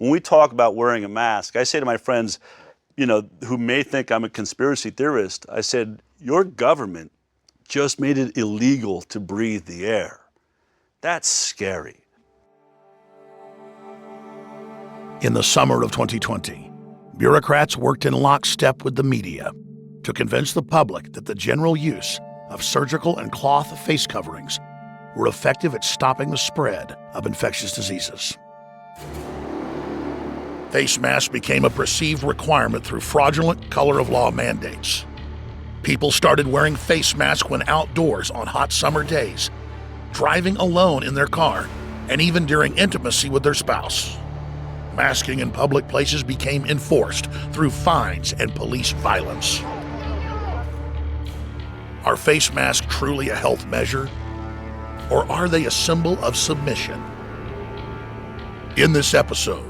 when we talk about wearing a mask, I say to my friends, who may think I'm a conspiracy theorist, I said, your government just made it illegal to breathe the air. That's scary. In the summer of 2020, bureaucrats worked in lockstep with the media to convince the public that the general use of surgical and cloth face coverings were effective at stopping the spread of infectious diseases. Face masks became a perceived requirement through fraudulent color of law mandates. People started wearing face masks when outdoors on hot summer days, driving alone in their car, and even during intimacy with their spouse. Masking in public places became enforced through fines and police violence. Are face masks truly a health measure? Or are they a symbol of submission? In this episode,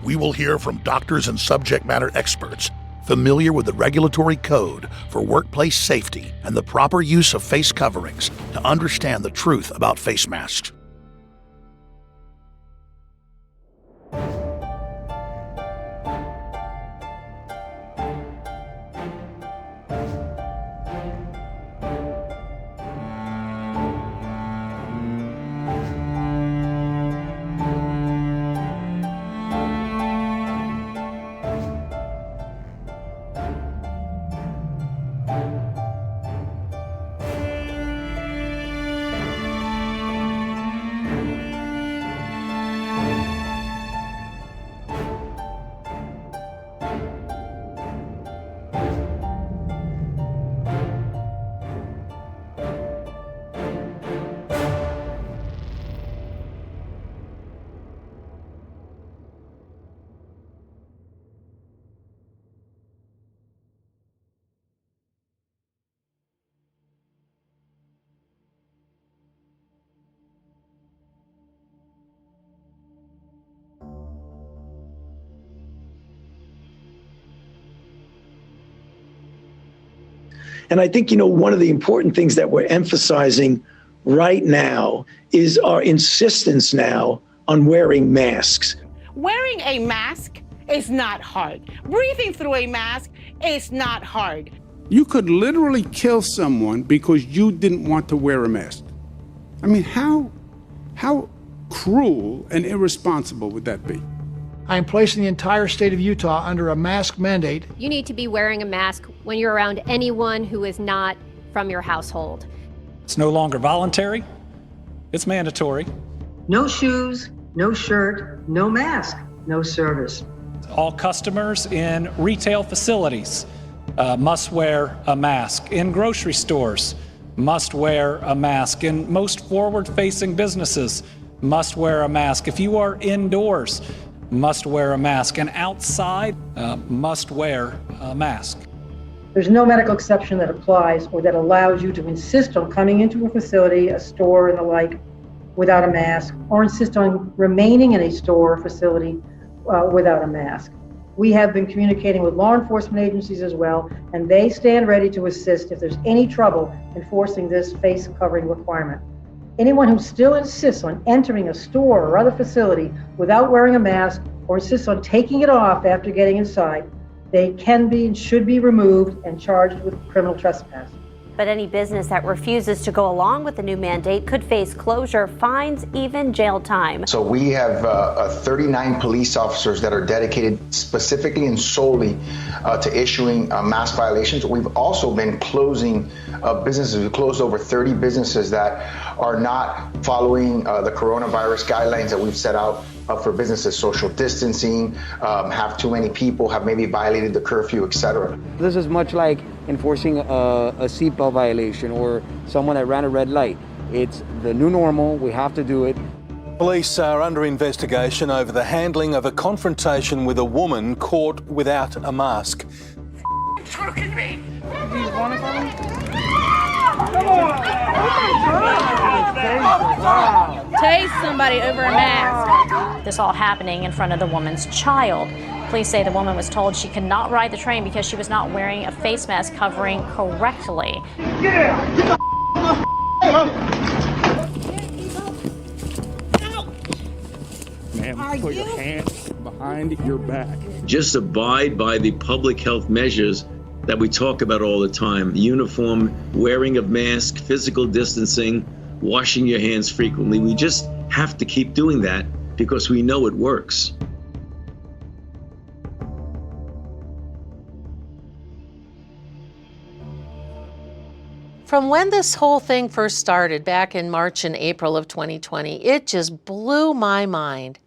we will hear from doctors and subject matter experts familiar with the regulatory code for workplace safety and the proper use of face coverings to understand the truth about face masks. And I think, one of the important things that we're emphasizing right now is our insistence now on wearing masks. Wearing a mask is not hard. Breathing through a mask is not hard. You could literally kill someone because you didn't want to wear a mask. I mean, how cruel and irresponsible would that be? I am placing the entire state of Utah under a mask mandate. You need to be wearing a mask when you're around anyone who is not from your household. It's no longer voluntary, it's mandatory. No shoes, no shirt, no mask, no service. All customers in retail facilities must wear a mask. In grocery stores, must wear a mask. In most forward-facing businesses, must wear a mask. If you are indoors, must wear a mask, and outside, must wear a mask. There's no medical exception that applies or that allows you to insist on coming into a facility, a store and the like, without a mask, or insist on remaining in a store or facility without a mask. We have been communicating with law enforcement agencies as well, and they stand ready to assist if there's any trouble enforcing this face covering requirement. Anyone who still insists on entering a store or other facility without wearing a mask or insists on taking it off after getting inside, they can be and should be removed and charged with criminal trespass. But any business that refuses to go along with the new mandate could face closure, fines, even jail time. So we have 39 police officers that are dedicated specifically and solely to issuing mask violations. We've also been closing businesses. We've closed over 30 businesses that are not following the coronavirus guidelines that we've set out for businesses, social distancing, have too many people, have maybe violated the curfew, etc. This is much like enforcing a seatbelt violation or someone that ran a red light. It's the new normal, we have to do it. Police are under investigation over the handling of a confrontation with a woman caught without a mask. Choking me! Tase somebody over a mask. This all happening in front of the woman's child. Police say the woman was told she could not ride the train because she was not wearing a face mask covering correctly. Get out! Ma'am, put your hand behind. behind your back. Just abide by the public health measures that we talk about all the time. Uniform wearing of masks, physical distancing, washing your hands frequently. We just have to keep doing that because we know it works. From when this whole thing first started back in March and April of 2020, it just blew my mind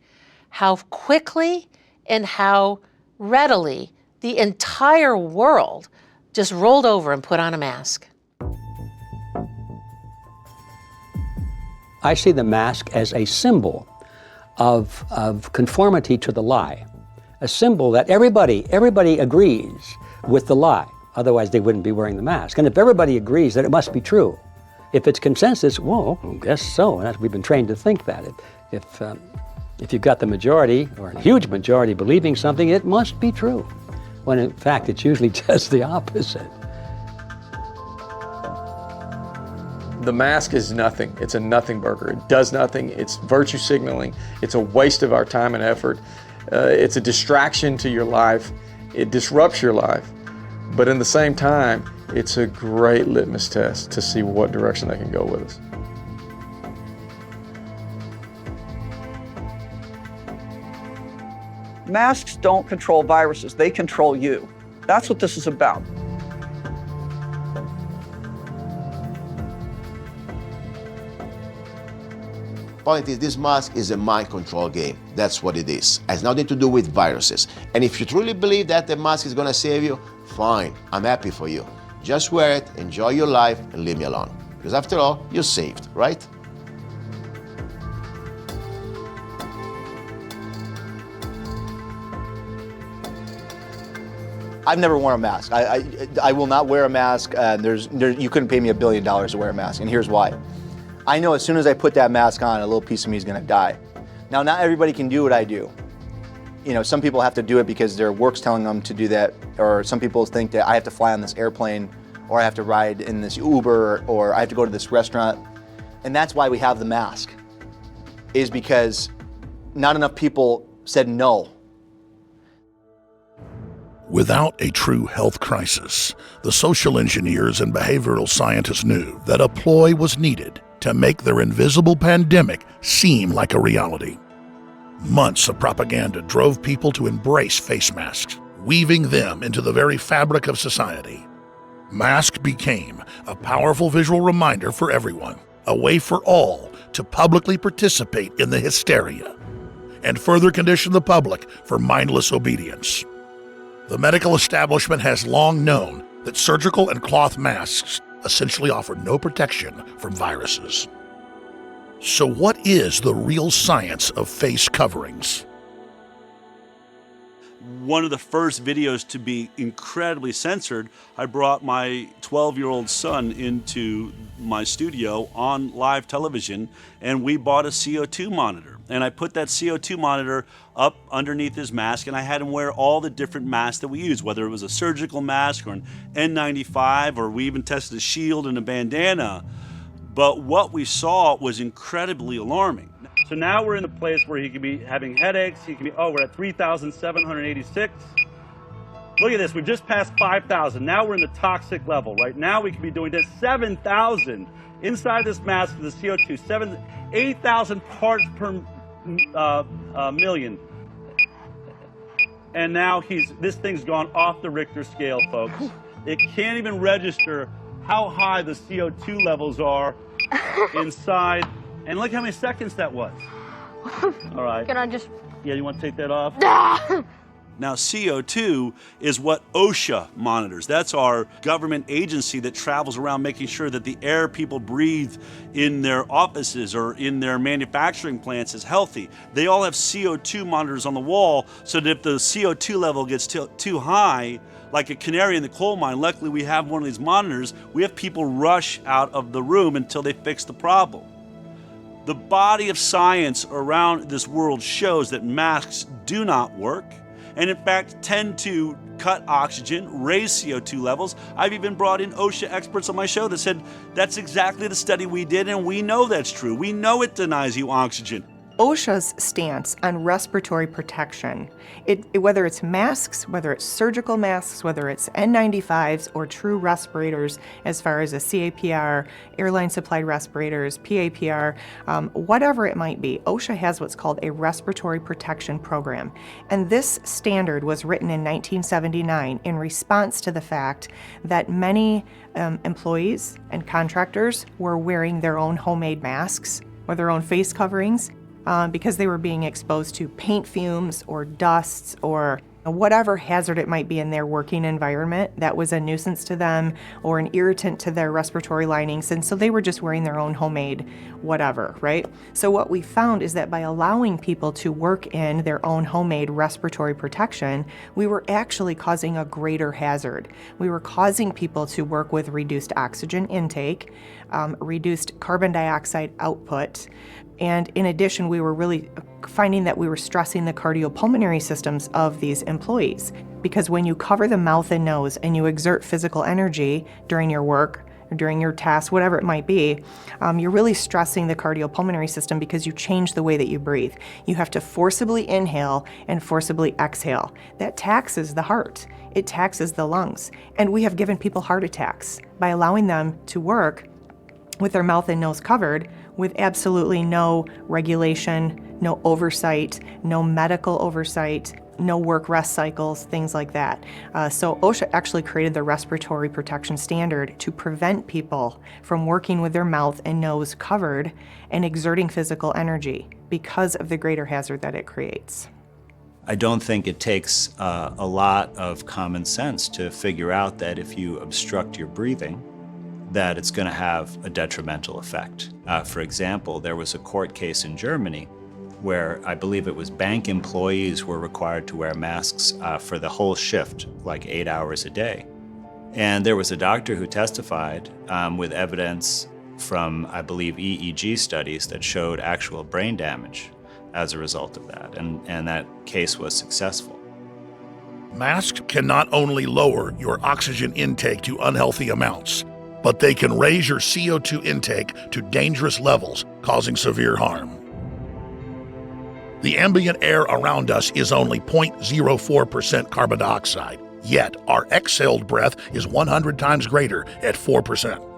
how quickly and how readily the entire world just rolled over and put on a mask. I see the mask as a symbol of conformity to the lie, a symbol that everybody agrees with the lie. Otherwise, they wouldn't be wearing the mask. And if everybody agrees, then it must be true. If it's consensus, well, I guess so. And we've been trained to think that. If you've got the majority, or a huge majority, believing something, it must be true. When in fact, it's usually just the opposite. The mask is nothing. It's a nothing burger. It does nothing. It's virtue signaling. It's a waste of our time and effort. It's a distraction to your life. It disrupts your life. But in the same time, it's a great litmus test to see what direction they can go with us. Masks don't control viruses, they control you. That's what this is about. Point is, this mask is a mind control game. That's what it is. It has nothing to do with viruses. And if you truly believe that the mask is gonna save you, fine, I'm happy for you. Just wear it, enjoy your life, and leave me alone. Because after all, you're saved, right? I've never worn a mask. I will not wear a mask. You couldn't pay me $1 billion to wear a mask, and here's why. I know as soon as I put that mask on, a little piece of me is gonna die. Now, not everybody can do what I do. You know, some people have to do it because their work's telling them to do that, or some people think that I have to fly on this airplane, or I have to ride in this Uber, or I have to go to this restaurant. And that's why we have the mask, is because not enough people said no. Without a true health crisis, the social engineers and behavioral scientists knew that a ploy was needed to make their invisible pandemic seem like a reality. Months of propaganda drove people to embrace face masks, weaving them into the very fabric of society. Masks became a powerful visual reminder for everyone, a way for all to publicly participate in the hysteria, and further condition the public for mindless obedience. The medical establishment has long known that surgical and cloth masks essentially offer no protection from viruses. So what is the real science of face coverings? One of the first videos to be incredibly censored, I brought my 12-year-old son into my studio on live television, and we bought a CO2 monitor. And I put that CO2 monitor up underneath his mask, and I had him wear all the different masks that we use, whether it was a surgical mask or an N95, or we even tested a shield and a bandana. But what we saw was incredibly alarming. So now we're in a place where he could be having headaches. He can be, we're at 3,786. Look at this, we've just passed 5,000. Now we're in the toxic level. Right now we could be doing this 7,000 inside this mask of the CO2, 8,000 parts per million. And now this thing's gone off the Richter scale, folks. It can't even register how high the CO2 levels are inside. And look how many seconds that was. All right. Can I just... Yeah, you want to take that off? Now, CO2 is what OSHA monitors. That's our government agency that travels around making sure that the air people breathe in their offices or in their manufacturing plants is healthy. They all have CO2 monitors on the wall so that if the CO2 level gets too high, like a canary in the coal mine, luckily we have one of these monitors, we have people rush out of the room until they fix the problem. The body of science around this world shows that masks do not work, and in fact tend to cut oxygen, raise CO2 levels. I've even brought in OSHA experts on my show that said that's exactly the study we did, and we know that's true. We know it denies you oxygen. OSHA's stance on respiratory protection, whether it's masks, whether it's surgical masks, whether it's N95s or true respirators, as far as a CAPR, airline supplied respirators, PAPR, whatever it might be, OSHA has what's called a respiratory protection program. And this standard was written in 1979 in response to the fact that many employees and contractors were wearing their own homemade masks or their own face coverings because they were being exposed to paint fumes or dusts or whatever hazard it might be in their working environment that was a nuisance to them or an irritant to their respiratory linings. And so they were just wearing their own homemade whatever, right? So what we found is that by allowing people to work in their own homemade respiratory protection, we were actually causing a greater hazard. We were causing people to work with reduced oxygen intake, reduced carbon dioxide output, and in addition, we were really finding that we were stressing the cardiopulmonary systems of these employees. Because when you cover the mouth and nose and you exert physical energy during your work or during your task, whatever it might be, you're really stressing the cardiopulmonary system because you change the way that you breathe. You have to forcibly inhale and forcibly exhale. That taxes the heart. It taxes the lungs. And we have given people heart attacks by allowing them to work with their mouth and nose covered with absolutely no regulation, no oversight, no medical oversight, no work rest cycles, things like that. So OSHA actually created the respiratory protection standard to prevent people from working with their mouth and nose covered and exerting physical energy because of the greater hazard that it creates. I don't think it takes a lot of common sense to figure out that if you obstruct your breathing, that it's going to have a detrimental effect. For example, there was a court case in Germany where I believe it was bank employees were required to wear masks for the whole shift, like 8 hours a day. And there was a doctor who testified with evidence from, I believe, EEG studies that showed actual brain damage as a result of that, and that case was successful. Masks can not only lower your oxygen intake to unhealthy amounts, but they can raise your CO2 intake to dangerous levels, causing severe harm. The ambient air around us is only 0.04% carbon dioxide, yet our exhaled breath is 100 times greater at 4%.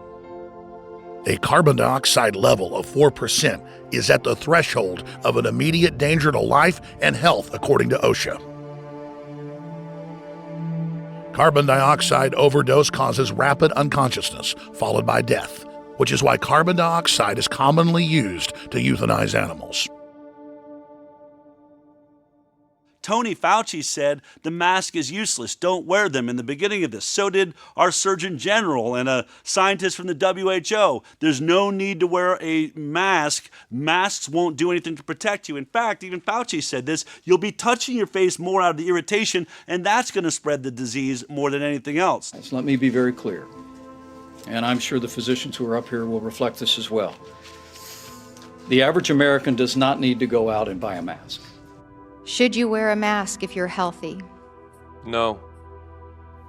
A carbon dioxide level of 4% is at the threshold of an immediate danger to life and health, according to OSHA. Carbon dioxide overdose causes rapid unconsciousness, followed by death, which is why carbon dioxide is commonly used to euthanize animals. Tony Fauci said the mask is useless. Don't wear them in the beginning of this. So did our Surgeon General and a scientist from the WHO. There's no need to wear a mask. Masks won't do anything to protect you. In fact, even Fauci said this, you'll be touching your face more out of the irritation, and that's going to spread the disease more than anything else. So let me be very clear, and I'm sure the physicians who are up here will reflect this as well. The average American does not need to go out and buy a mask. Should you wear a mask if you're healthy? No.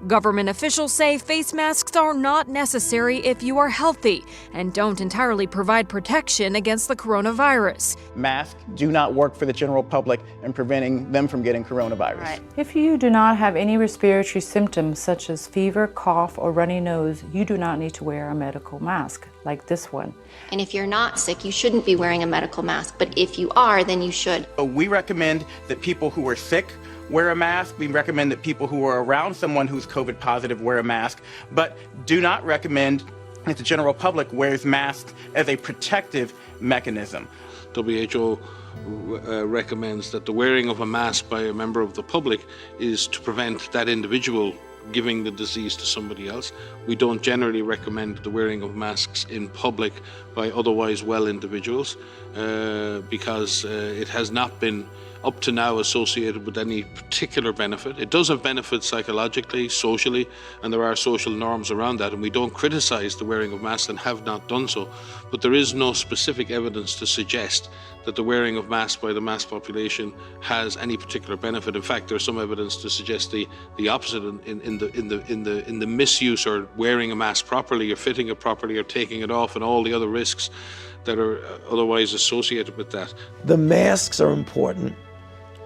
Government officials say face masks are not necessary if you are healthy and don't entirely provide protection against the coronavirus. Masks do not work for the general public in preventing them from getting coronavirus. Right. If you do not have any respiratory symptoms such as fever, cough, or runny nose, you do not need to wear a medical mask like this one. And if you're not sick, you shouldn't be wearing a medical mask. But if you are, then you should. We recommend that people who are sick wear a mask. We recommend that people who are around someone who's COVID positive wear a mask, but do not recommend that the general public wears masks as a protective mechanism. WHO recommends that the wearing of a mask by a member of the public is to prevent that individual giving the disease to somebody else. We don't generally recommend the wearing of masks in public by otherwise well individuals because it has not been up to now associated with any particular benefit. It does have benefits psychologically, socially, and there are social norms around that, and we don't criticize the wearing of masks and have not done so, but there is no specific evidence to suggest that the wearing of masks by the mass population has any particular benefit. In fact, there's some evidence to suggest the opposite in the misuse or wearing a mask properly or fitting it properly or taking it off and all the other risks that are otherwise associated with that. The masks are important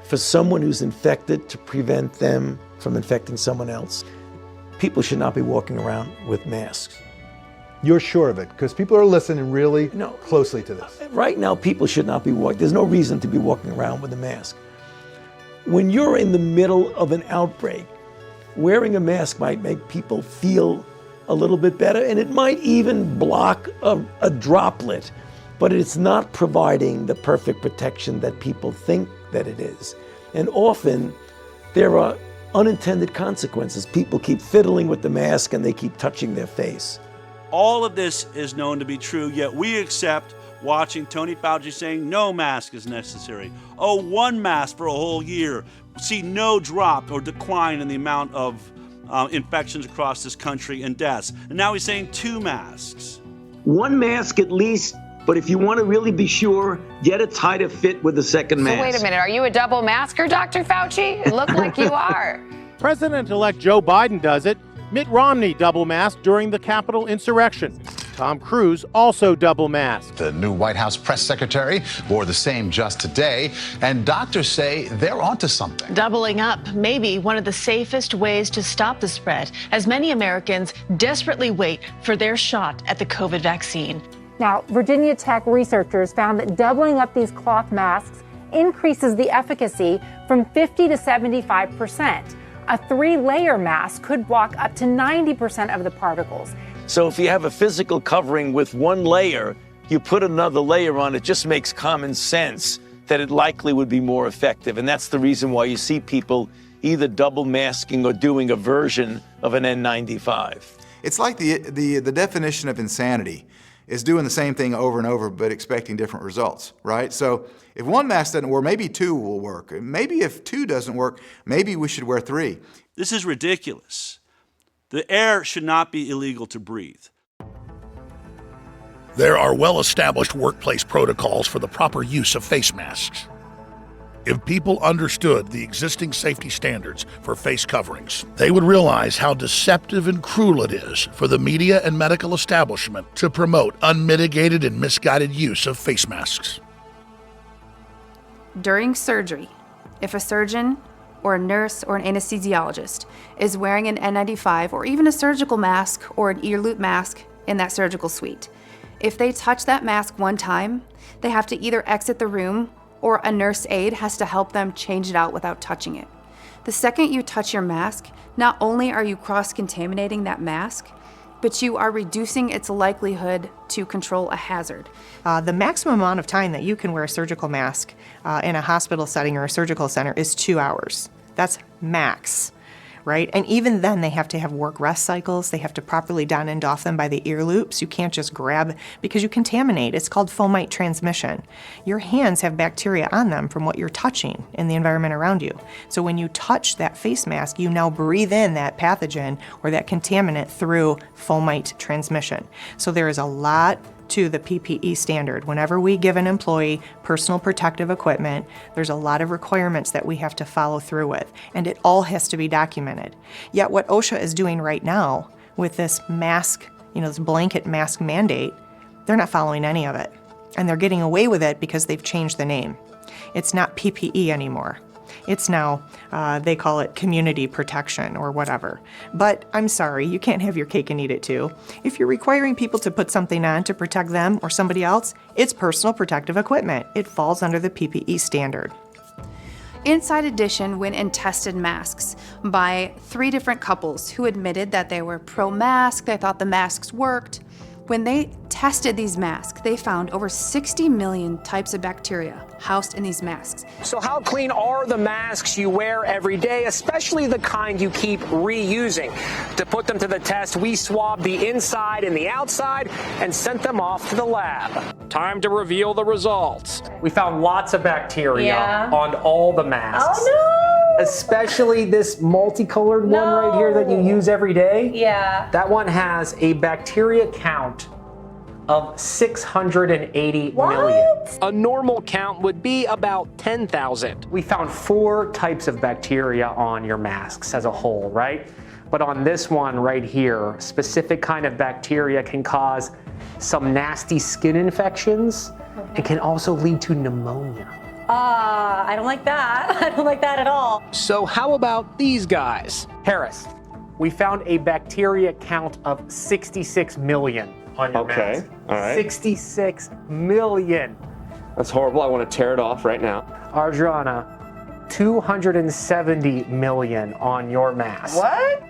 for someone who's infected to prevent them from infecting someone else. People should not be walking around with masks. You're sure of it, because people are listening really closely to this. Right now, people should not be walking. There's no reason to be walking around with a mask. When you're in the middle of an outbreak, wearing a mask might make people feel a little bit better, and it might even block a droplet, but it's not providing the perfect protection that people think that it is. And often, there are unintended consequences. People keep fiddling with the mask and they keep touching their face. All of this is known to be true, yet we accept watching Tony Fauci saying no mask is necessary. Oh, one mask for a whole year. See no drop or decline in the amount of infections across this country and deaths. And now he's saying 2 masks. One mask at least, but if you want to really be sure, get a tighter fit with the second mask. So wait a minute, are you a double masker, Dr. Fauci? It looked like you are. President-elect Joe Biden does it. Mitt Romney double masked during the Capitol insurrection. Tom Cruise also double masked. The new White House press secretary wore the same just today, and doctors say they're onto something. Doubling up may be one of the safest ways to stop the spread, as many Americans desperately wait for their shot at the COVID vaccine. Now, Virginia Tech researchers found that doubling up these cloth masks increases the efficacy from 50 to 75%. A 3-layer mask could block up to 90% of the particles. So if you have a physical covering with one layer, you put another layer on, it just makes common sense that it likely would be more effective. And that's the reason why you see people either double masking or doing a version of an N95. It's like the definition of insanity is doing the same thing over and over but expecting different results, right? So if one mask doesn't work, maybe 2 will work. Maybe if 2 doesn't work, maybe we should wear 3. This is ridiculous. The air should not be illegal to breathe. There are well-established workplace protocols for the proper use of face masks. If people understood the existing safety standards for face coverings, they would realize how deceptive and cruel it is for the media and medical establishment to promote unmitigated and misguided use of face masks. During surgery, if a surgeon or a nurse or an anesthesiologist is wearing an N95 or even a surgical mask or an ear loop mask in that surgical suite, if they touch that mask one time, they have to either exit the room or a nurse aide has to help them change it out without touching it. The second you touch your mask, not only are you cross-contaminating that mask, but you are reducing its likelihood to control a hazard. The maximum amount of time that you can wear a surgical mask in a hospital setting or a surgical center is 2 hours. That's max, right? And even then, they have to have work rest cycles. They have to properly don and doff them by the ear loops. You can't just grab, because you contaminate. It's called fomite transmission. Your hands have bacteria on them from what you're touching in the environment around you. So when you touch that face mask, you now breathe in that pathogen or that contaminant through fomite transmission. So there is a lot to the PPE standard. Whenever we give an employee personal protective equipment, there's a lot of requirements that we have to follow through with, and it all has to be documented. Yet what OSHA is doing right now with this mask, this blanket mask mandate, they're not following any of it. And they're getting away with it because they've changed the name. It's not PPE anymore. It's now, they call it community protection or whatever. But I'm sorry, you can't have your cake and eat it too. If you're requiring people to put something on to protect them or somebody else, it's personal protective equipment. It falls under the PPE standard. Inside Edition went and tested masks by 3 different couples who admitted that they were pro-mask, they thought the masks worked. When they tested these masks, they found over 60 million types of bacteria housed in these masks. So how clean are the masks you wear every day, especially the kind you keep reusing? To put them to the test, we swabbed the inside and the outside and sent them off to the lab. Time to reveal the results. We found lots of bacteria on all the masks. Oh no! Especially this multicolored one right here that you use every day. Yeah. That one has a bacteria count of 680 million. A normal count would be about 10,000. We found 4 types of bacteria on your masks as a whole, right? But on this one right here, a specific kind of bacteria can cause some nasty skin infections, and can also lead to pneumonia. I don't like that. I don't like that at all. So how about these guys? Harris, we found a bacteria count of 66 million on your mask. All right. 66 million. That's horrible. I want to tear it off right now. Arjana, 270 million on your mask. What?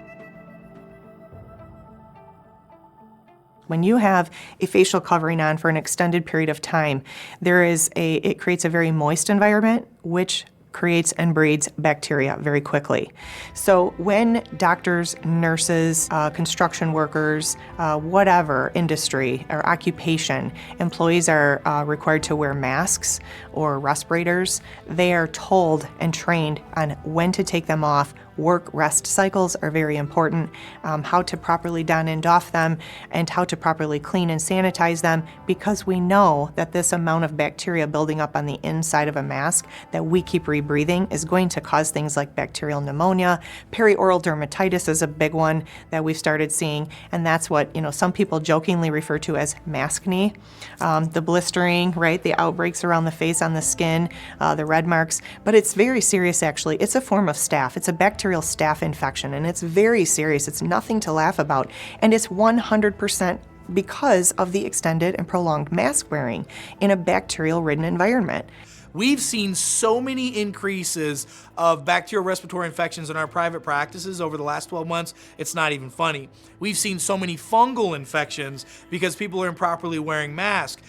When you have a facial covering on for an extended period of time, it creates a very moist environment, which creates and breeds bacteria very quickly. So when doctors, nurses, construction workers, whatever industry or occupation, employees are required to wear masks or respirators, they are told and trained on when to take them off. Work-rest cycles are very important, how to properly don and doff them, and how to properly clean and sanitize them, because we know that this amount of bacteria building up on the inside of a mask that we keep rebreathing is going to cause things like bacterial pneumonia. Perioral dermatitis is a big one that we've started seeing, and that's what some people jokingly refer to as maskne. The blistering, right, the outbreaks around the face, on the skin, the red marks, but it's very serious actually. It's a form of staph. It's a bacterial staph infection, and it's very serious. It's nothing to laugh about, and it's 100% because of the extended and prolonged mask wearing in a bacterial-ridden environment. We've seen so many increases of bacterial respiratory infections in our private practices over the last 12 months, it's not even funny. We've seen so many fungal infections because people are improperly wearing masks.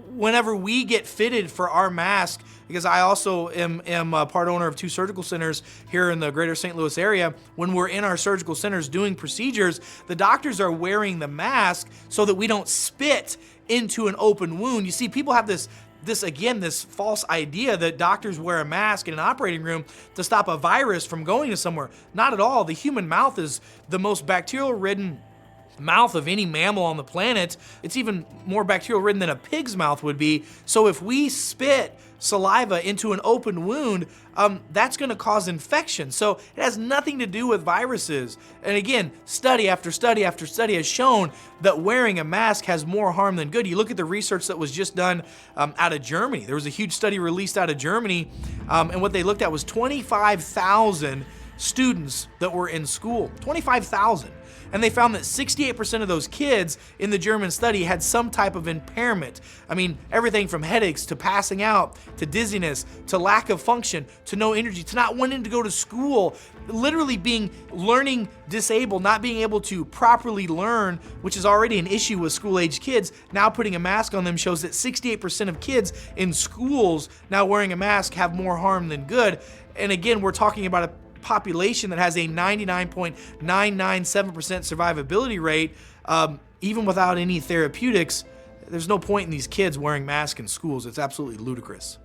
Whenever we get fitted for our mask, because I also am a part owner of 2 surgical centers here in the greater St. Louis area, when we're in our surgical centers doing procedures, the doctors are wearing the mask so that we don't spit into an open wound. You see, people have this false idea that doctors wear a mask in an operating room to stop a virus from going to somewhere. Not at all. The human mouth is the most bacterial-ridden mouth of any mammal on the planet. It's even more bacterial-ridden than a pig's mouth would be. So if we spit saliva into an open wound, that's going to cause infection. So it has nothing to do with viruses. And again, study after study after study has shown that wearing a mask has more harm than good. You look at the research that was just done out of Germany. There was a huge study released out of Germany, and what they looked at was 25,000 students that were in school. 25,000. And they found that 68% of those kids in the German study had some type of impairment. I mean, everything from headaches to passing out to dizziness to lack of function to no energy to not wanting to go to school, literally being learning disabled, not being able to properly learn, which is already an issue with school-age kids. Now putting a mask on them shows that 68% of kids in schools now wearing a mask have more harm than good. And again, we're talking about a population that has a 99.997% survivability rate, even without any therapeutics. There's no point in these kids wearing masks in schools. It's absolutely ludicrous.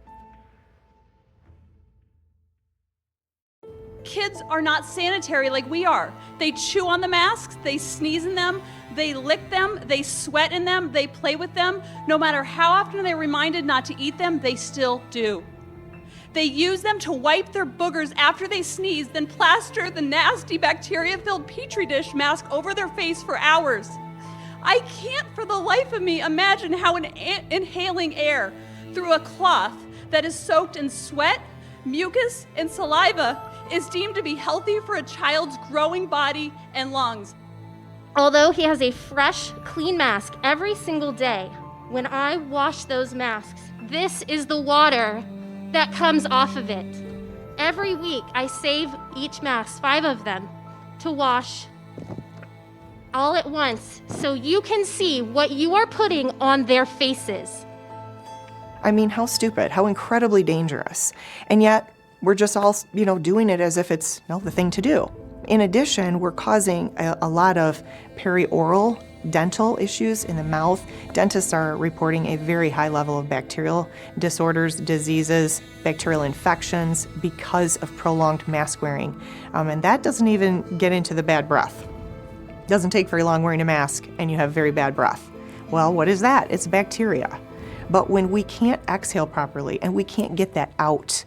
Kids are not sanitary like we are. They chew on the masks, they sneeze in them, they lick them, they sweat in them, they play with them. No matter how often they're reminded not to eat them, they still do. They use them to wipe their boogers after they sneeze, then plaster the nasty bacteria-filled Petri dish mask over their face for hours. I can't for the life of me imagine how inhaling air through a cloth that is soaked in sweat, mucus, and saliva is deemed to be healthy for a child's growing body and lungs. Although he has a fresh, clean mask every single day, when I wash those masks, this is the water that comes off of it. Every week, I save each mask, 5 of them, to wash all at once so you can see what you are putting on their faces. I mean, how stupid, how incredibly dangerous. And yet, we're just all, doing it as if it's the thing to do. In addition, we're causing a lot of perioral dental issues in the mouth. Dentists are reporting a very high level of bacterial disorders, diseases, bacterial infections because of prolonged mask wearing. And that doesn't even get into the bad breath. It doesn't take very long wearing a mask and you have very bad breath. Well, what is that? It's bacteria. But when we can't exhale properly and we can't get that out,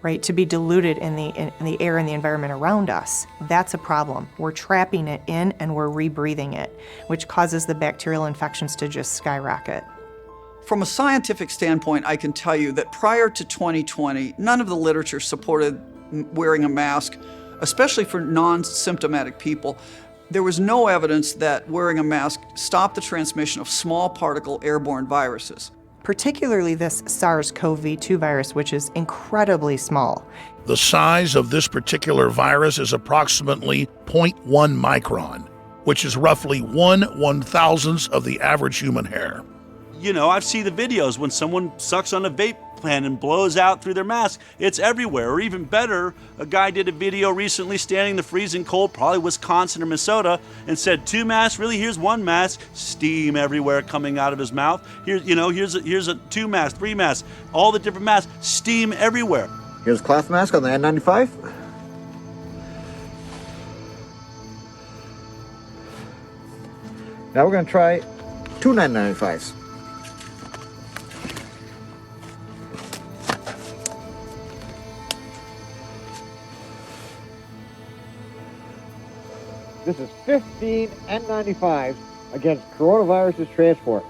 right, to be diluted in the air and the environment around us. That's a problem. We're trapping it in and we're rebreathing it, which causes the bacterial infections to just skyrocket. From a scientific standpoint, I can tell you that prior to 2020, none of the literature supported wearing a mask, especially for non-symptomatic people. There was no evidence that wearing a mask stopped the transmission of small particle airborne viruses. Particularly this SARS-CoV-2 virus, which is incredibly small. The size of this particular virus is approximately 0.1 micron, which is roughly 1/1000th of the average human hair. You know, I've seen the videos when someone sucks on a vape pen and blows out through their mask. It's everywhere. Or even better, a guy did a video recently standing in the freezing cold, probably Wisconsin or Minnesota, and said 2 masks, really, here's 1 mask, steam everywhere coming out of his mouth. Here's a 2 mask, 3 masks, all the different masks, steam everywhere. Here's a cloth mask on the N95. Now we're going to try 2 N95s. This is 15 N95s against coronavirus's transport.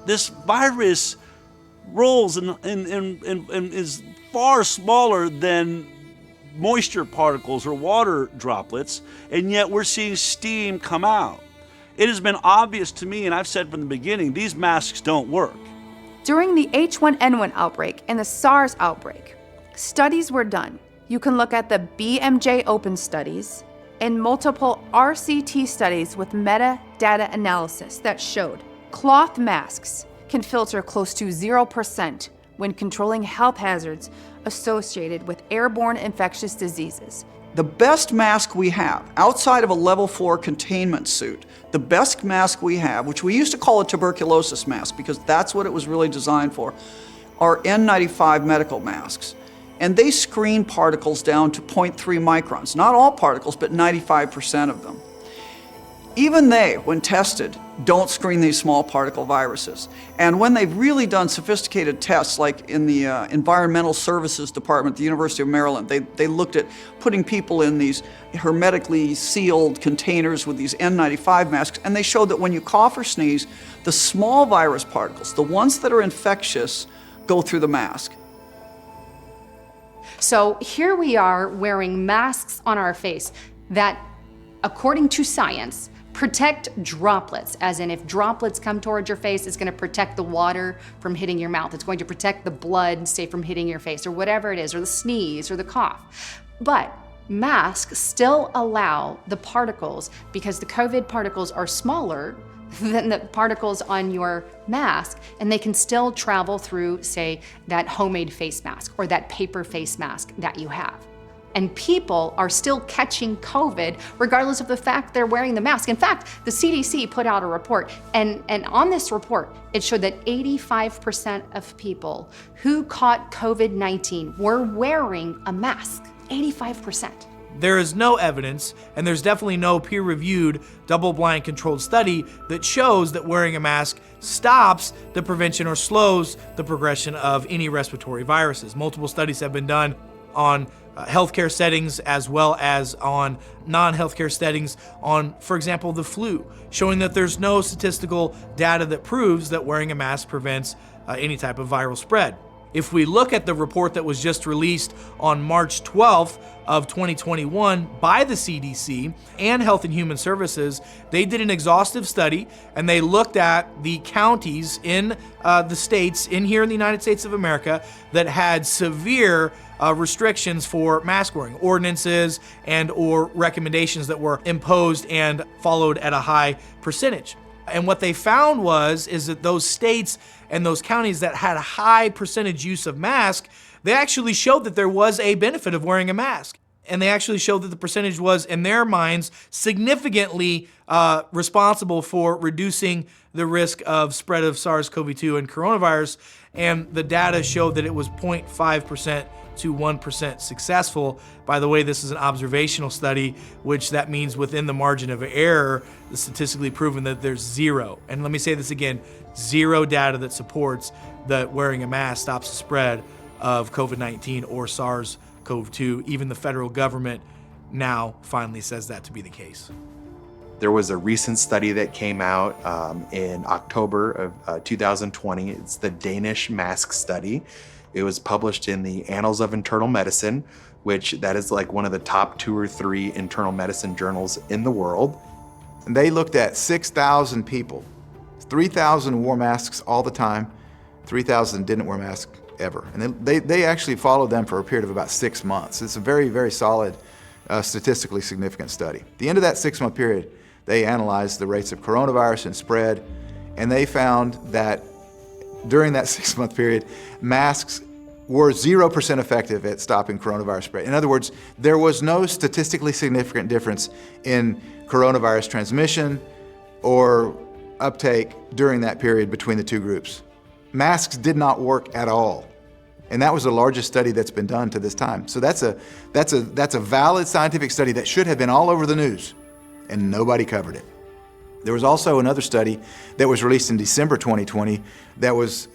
This virus rolls and is far smaller than moisture particles or water droplets, and yet we're seeing steam come out. It has been obvious to me, and I've said from the beginning, these masks don't work. During the H1N1 outbreak and the SARS outbreak, studies were done. You can look at the BMJ Open studies and multiple RCT studies with metadata analysis that showed cloth masks can filter close to 0% when controlling health hazards associated with airborne infectious diseases. The best mask we have, outside of a level 4 containment suit, the best mask we have, which we used to call a tuberculosis mask because that's what it was really designed for, are N95 medical masks. And they screen particles down to 0.3 microns. Not all particles, but 95% of them. Even they, when tested, don't screen these small particle viruses. And when they've really done sophisticated tests, like in the Environmental Services Department at the University of Maryland, they looked at putting people in these hermetically sealed containers with these N95 masks, and they showed that when you cough or sneeze, the small virus particles, the ones that are infectious, go through the mask. So here we are wearing masks on our face that, according to science, protect droplets, as in if droplets come towards your face, it's going to protect the water from hitting your mouth. It's going to protect the blood, say, from hitting your face, or whatever it is, or the sneeze, or the cough. But masks still allow the particles, because the COVID particles are smaller than the particles on your mask, and they can still travel through, say, that homemade face mask or that paper face mask that you have. And people are still catching COVID regardless of the fact they're wearing the mask. In fact, the CDC put out a report, and on this report, it showed that 85% of people who caught COVID-19 were wearing a mask. 85%. There is no evidence, and there's definitely no peer-reviewed, double-blind controlled study that shows that wearing a mask stops the prevention or slows the progression of any respiratory viruses. Multiple studies have been done on healthcare settings as well as on non-healthcare settings on, for example, the flu, showing that there's no statistical data that proves that wearing a mask prevents any type of viral spread. If we look at the report that was just released on March 12th of 2021 by the CDC and Health and Human Services, they did an exhaustive study and they looked at the counties in the states in here in the United States of America that had severe restrictions for mask wearing, ordinances and or recommendations that were imposed and followed at a high percentage. And what they found is that those states and those counties that had a high percentage use of mask, they actually showed that there was a benefit of wearing a mask. And they actually showed that the percentage was, in their minds, significantly responsible for reducing the risk of spread of SARS-CoV-2 and coronavirus. And the data showed that it was 0.5% to 1% successful. By the way, this is an observational study, which that means within the margin of error, it's statistically proven that there's zero. And let me say this again, zero data that supports that wearing a mask stops the spread of COVID-19 or SARS-CoV-2. Even the federal government now finally says that to be the case. There was a recent study that came out in October of 2020. It's the Danish mask study. It was published in the Annals of Internal Medicine, which that is like one of the top 2 or 3 internal medicine journals in the world. And they looked at 6,000 people. 3,000 wore masks all the time, 3,000 didn't wear masks ever. And they actually followed them for a period of about 6 months. It's a very, very solid, statistically significant study. At the end of that 6-month period, they analyzed the rates of coronavirus and spread, and they found that during that 6-month period, masks were 0% effective at stopping coronavirus spread. In other words, there was no statistically significant difference in coronavirus transmission or uptake during that period between the two groups. Masks did not work at all. And that was the largest study that's been done to this time. So that's a valid scientific study that should have been all over the news, and nobody covered it. There was also another study that was released in December 2020 it was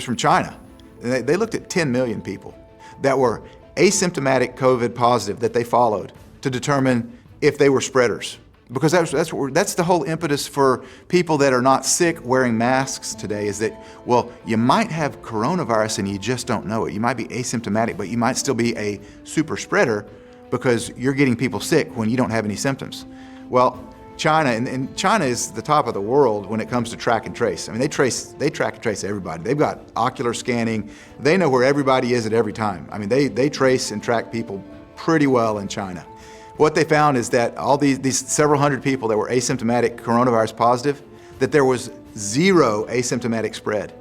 from China. And they looked at 10 million people that were asymptomatic COVID positive that they followed to determine if they were spreaders. Because that's the whole impetus for people that are not sick wearing masks today, is that, well, you might have coronavirus and you just don't know it. You might be asymptomatic, but you might still be a super spreader because you're getting people sick when you don't have any symptoms. Well, China, and China is the top of the world when it comes to track and trace. I mean, they track and trace everybody. They've got ocular scanning. They know where everybody is at every time. I mean, they trace and track people pretty well in China. What they found is that all these several hundred people that were asymptomatic coronavirus positive, that there was 0 asymptomatic spread.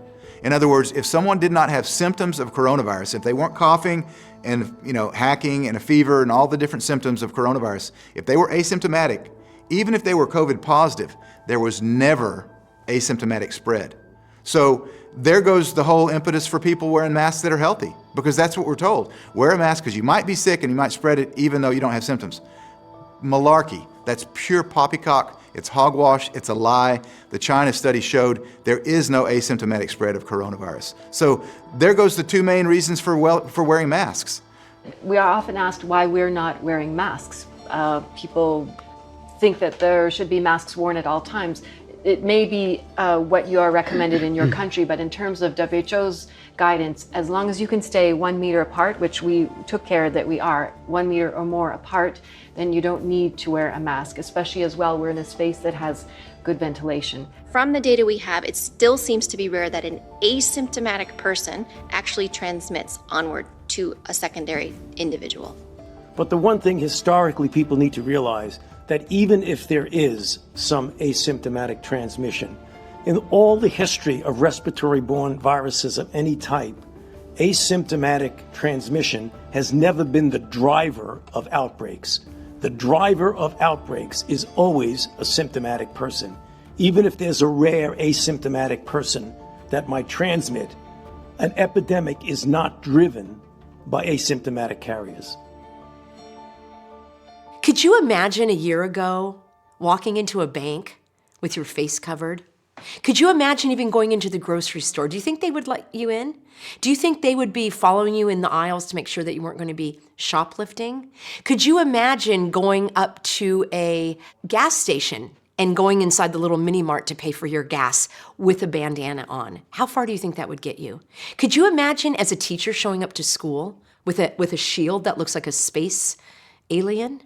In other words, if someone did not have symptoms of coronavirus, if they weren't coughing and hacking and a fever and all the different symptoms of coronavirus, if they were asymptomatic, even if they were COVID positive, there was never asymptomatic spread. So there goes the whole impetus for people wearing masks that are healthy, because that's what we're told. Wear a mask because you might be sick and you might spread it even though you don't have symptoms. Malarkey. That's pure poppycock. It's hogwash. It's a lie. The China study showed there is no asymptomatic spread of coronavirus. So there goes the 2 main reasons for wearing masks. We are often asked why we're not wearing masks. People think that there should be masks worn at all times. It may be what you are recommended in your country, but in terms of WHO's guidance, as long as you can stay 1 meter apart, which we took care that we are 1 meter or more apart, then you don't need to wear a mask, especially as well, we're in a space that has good ventilation. From the data we have, it still seems to be rare that an asymptomatic person actually transmits onward to a secondary individual. But the one thing historically people need to realize, that even if there is some asymptomatic transmission, in all the history of respiratory-borne viruses of any type, asymptomatic transmission has never been the driver of outbreaks. The driver of outbreaks is always a symptomatic person. Even if there's a rare asymptomatic person that might transmit, an epidemic is not driven by asymptomatic carriers. Could you imagine a year ago walking into a bank with your face covered? Could you imagine even going into the grocery store? Do you think they would let you in? Do you think they would be following you in the aisles to make sure that you weren't going to be shoplifting? Could you imagine going up to a gas station and going inside the little mini mart to pay for your gas with a bandana on? How far do you think that would get you? Could you imagine as a teacher showing up to school with a shield that looks like a space alien?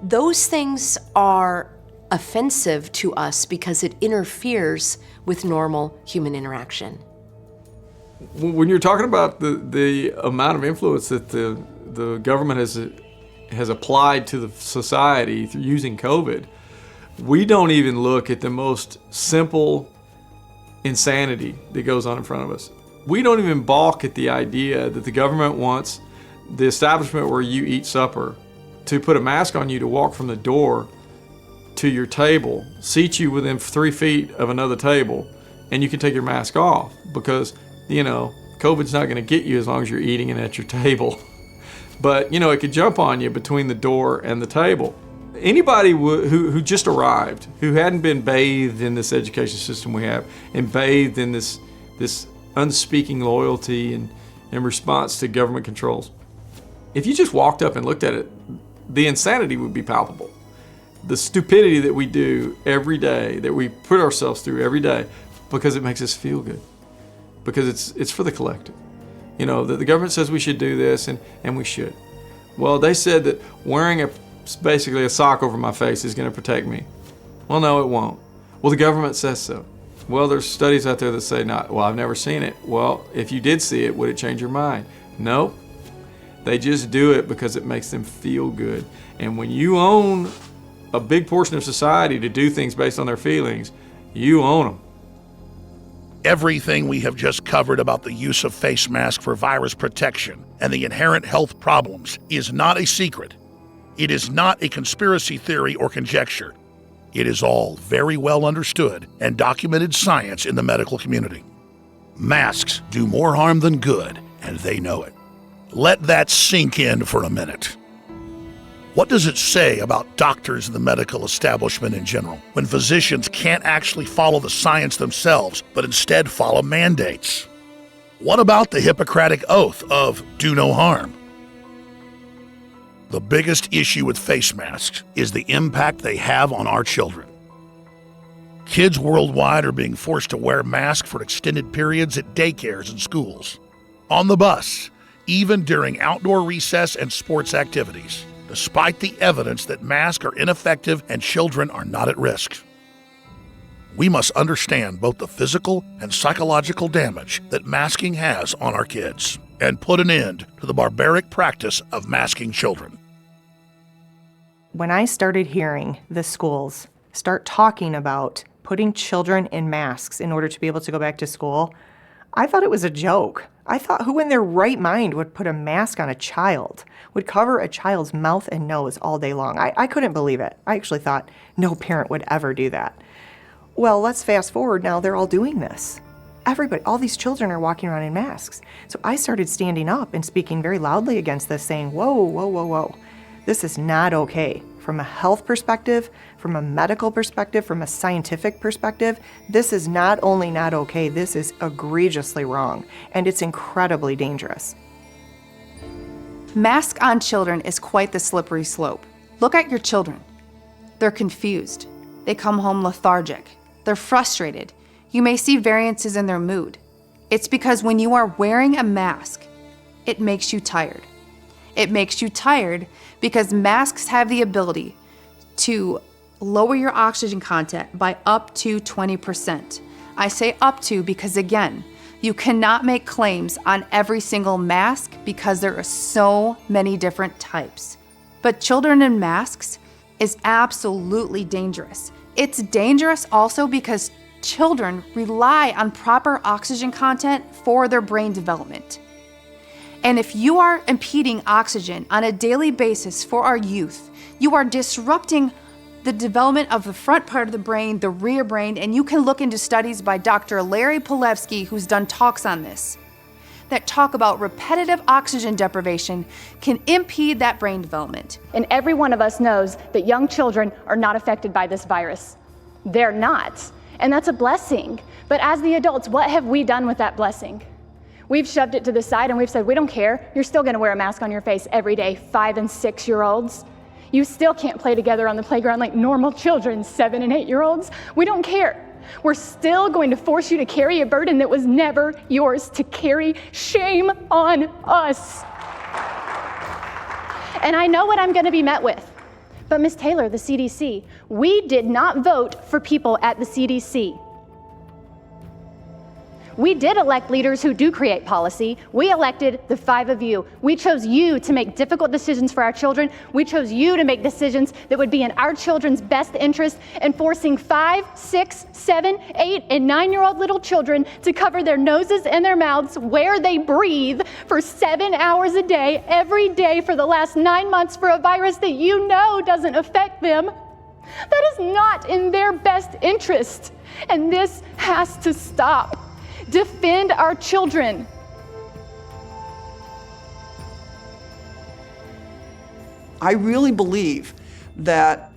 Those things are offensive to us because it interferes with normal human interaction. When you're talking about the amount of influence that the government has applied to the society through using COVID, we don't even look at the most simple insanity that goes on in front of us. We don't even balk at the idea that the government wants the establishment where you eat supper to put a mask on you to walk from the door to your table, seat you within 3 feet of another table, and you can take your mask off because, COVID's not going to get you as long as you're eating and at your table. But, it could jump on you between the door and the table. Anybody who just arrived, who hadn't been bathed in this education system we have, and bathed in this unspeaking loyalty and in response to government controls, if you just walked up and looked at it, the insanity would be palpable. The stupidity that we do every day, that we put ourselves through every day, because it makes us feel good, because it's for the collective. That the government says we should do this, and we should. Well, they said that wearing basically a sock over my face is going to protect me. Well, no, it won't. Well, the government says so. Well, there's studies out there that say not. Well, I've never seen it. Well, if you did see it, would it change your mind? Nope. They just do it because it makes them feel good. And when you own a big portion of society to do things based on their feelings, you own them. Everything we have just covered about the use of face masks for virus protection and the inherent health problems is not a secret. It is not a conspiracy theory or conjecture. It is all very well understood and documented science in the medical community. Masks do more harm than good, and they know it. Let that sink in for a minute. What does it say about doctors and the medical establishment in general when physicians can't actually follow the science themselves, but instead follow mandates? What about the Hippocratic oath of do no harm? The biggest issue with face masks is the impact they have on our children. Kids worldwide are being forced to wear masks for extended periods at daycares and schools, on the bus, even during outdoor recess and sports activities, despite the evidence that masks are ineffective and children are not at risk. We must understand both the physical and psychological damage that masking has on our kids and put an end to the barbaric practice of masking children. When I started hearing the schools start talking about putting children in masks in order to be able to go back to school, I thought it was a joke. I thought, who in their right mind would put a mask on a child, would cover a child's mouth and nose all day long? I couldn't believe it. I actually thought no parent would ever do that. Well, let's fast forward now, they're all doing this. Everybody, all these children are walking around in masks. So I started standing up and speaking very loudly against this, saying, whoa, whoa, whoa, whoa. This is not okay. From a health perspective, from a medical perspective, from a scientific perspective, this is not only not okay, this is egregiously wrong, and it's incredibly dangerous. Mask on children is quite the slippery slope. Look at your children. They're confused. They come home lethargic. They're frustrated. You may see variances in their mood. It's because when you are wearing a mask, it makes you tired. It makes you tired because masks have the ability to lower your oxygen content by up to 20%. I say up to because, again, you cannot make claims on every single mask because there are so many different types. But children in masks is absolutely dangerous. It's dangerous also because children rely on proper oxygen content for their brain development. And if you are impeding oxygen on a daily basis for our youth, you are disrupting the development of the front part of the brain, the rear brain, and you can look into studies by Dr. Larry Pilevsky, who's done talks on this, that talk about repetitive oxygen deprivation can impede that brain development. And every one of us knows that young children are not affected by this virus. They're not. And that's a blessing. But as the adults, what have we done with that blessing? We've shoved it to the side and we've said, we don't care. You're still gonna wear a mask on your face every day, 5 and 6-year-olds. You still can't play together on the playground like normal children, 7 and 8-year-olds. We don't care. We're still going to force you to carry a burden that was never yours to carry. Shame on us. And I know what I'm gonna be met with. But Ms. Taylor, the CDC, we did not vote for people at the CDC. We did elect leaders who do create policy. We elected the 5 of you. We chose you to make difficult decisions for our children. We chose you to make decisions that would be in our children's best interest, and forcing 5, 6, 7, 8, and 9-year-old little children to cover their noses and their mouths where they breathe for 7 hours a day, every day for the last 9 months for a virus that you know doesn't affect them. That is not in their best interest, and this has to stop. Defend our children. I really believe that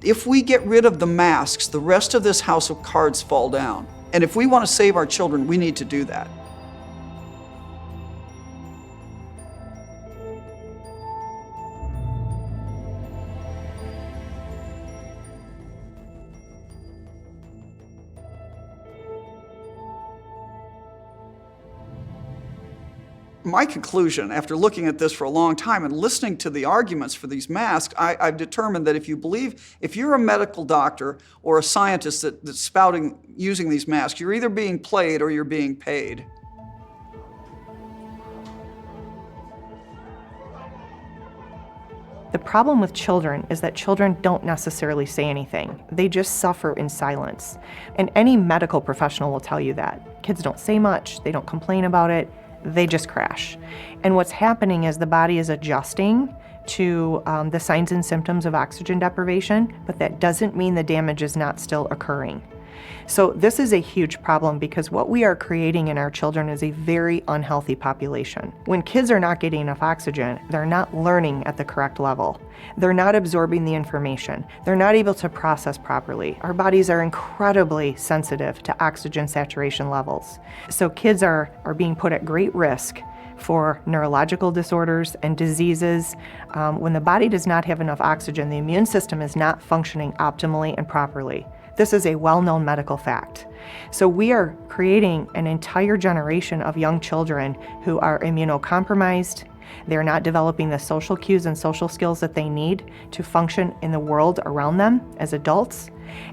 if we get rid of the masks, the rest of this house of cards fall down. And if we want to save our children, we need to do that. My conclusion, after looking at this for a long time and listening to the arguments for these masks, I've determined that if you're a medical doctor or a scientist that's spouting using these masks, you're either being played or you're being paid. The problem with children is that children don't necessarily say anything. They just suffer in silence. And any medical professional will tell you that. Kids don't say much, they don't complain about it, they just crash. And what's happening is the body is adjusting to the signs and symptoms of oxygen deprivation, but that doesn't mean the damage is not still occurring. So this is a huge problem because what we are creating in our children is a very unhealthy population. When kids are not getting enough oxygen, they're not learning at the correct level. They're not absorbing the information. They're not able to process properly. Our bodies are incredibly sensitive to oxygen saturation levels. So kids are being put at great risk for neurological disorders and diseases. When the body does not have enough oxygen, the immune system is not functioning optimally and properly. This is a well-known medical fact. So we are creating an entire generation of young children who are immunocompromised. They're not developing the social cues and social skills that they need to function in the world around them as adults.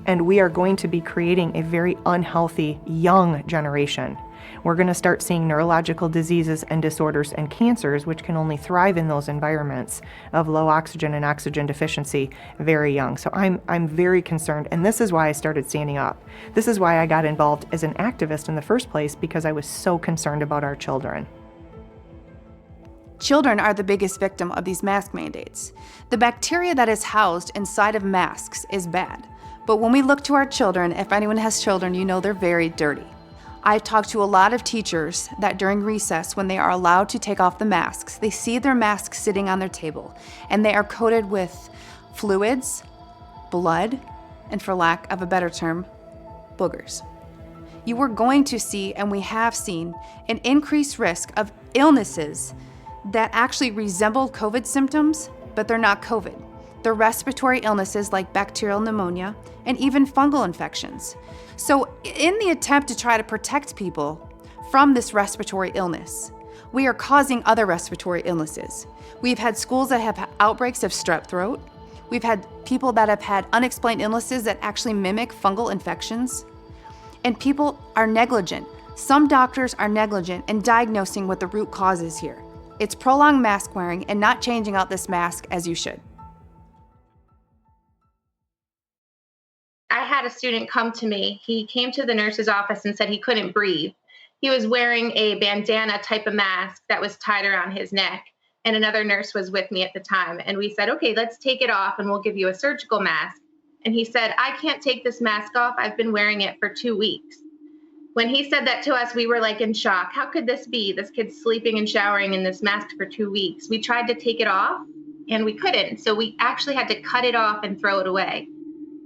And we are going to be creating a very unhealthy young generation. We're going to start seeing neurological diseases and disorders and cancers, which can only thrive in those environments of low oxygen and oxygen deficiency very young. So I'm very concerned, and this is why I started standing up. This is why I got involved as an activist in the first place, because I was so concerned about our children. Children are the biggest victim of these mask mandates. The bacteria that is housed inside of masks is bad. But when we look to our children, if anyone has children, you know they're very dirty. I've talked to a lot of teachers that during recess, when they are allowed to take off the masks, they see their masks sitting on their table, and they are coated with fluids, blood, and for lack of a better term, boogers. You are going to see, and we have seen, an increased risk of illnesses that actually resemble COVID symptoms, but they're not COVID. They're respiratory illnesses like bacterial pneumonia and even fungal infections. So in the attempt to try to protect people from this respiratory illness, we are causing other respiratory illnesses. We've had schools that have outbreaks of strep throat. We've had people that have had unexplained illnesses that actually mimic fungal infections. And people are negligent. Some doctors are negligent in diagnosing what the root cause is here. It's prolonged mask wearing and not changing out this mask as you should. I had a student come to me. He came to the nurse's office and said he couldn't breathe. He was wearing a bandana type of mask that was tied around his neck, and another nurse was with me at the time. And we said, okay, let's take it off and we'll give you a surgical mask. And he said, I can't take this mask off. I've been wearing it for 2 weeks. When he said that to us, we were like in shock. How could this be? This kid's sleeping and showering in this mask for 2 weeks. We tried to take it off and we couldn't. So we actually had to cut it off and throw it away.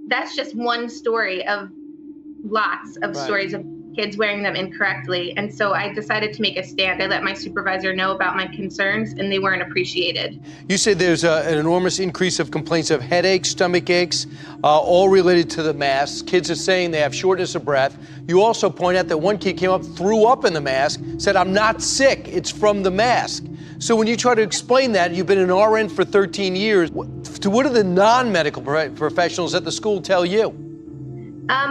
That's just one story of lots of stories of kids wearing them incorrectly. And so I decided to make a stand. I let my supervisor know about my concerns, and they weren't appreciated. You said there's an enormous increase of complaints of headaches, stomach aches, all related to the masks. Kids are saying they have shortness of breath. You also point out that one kid came up, threw up in the mask, said, I'm not sick, it's from the mask. So when you try to explain that, you've been an RN for 13 years. What do the non-medical professionals at the school tell you?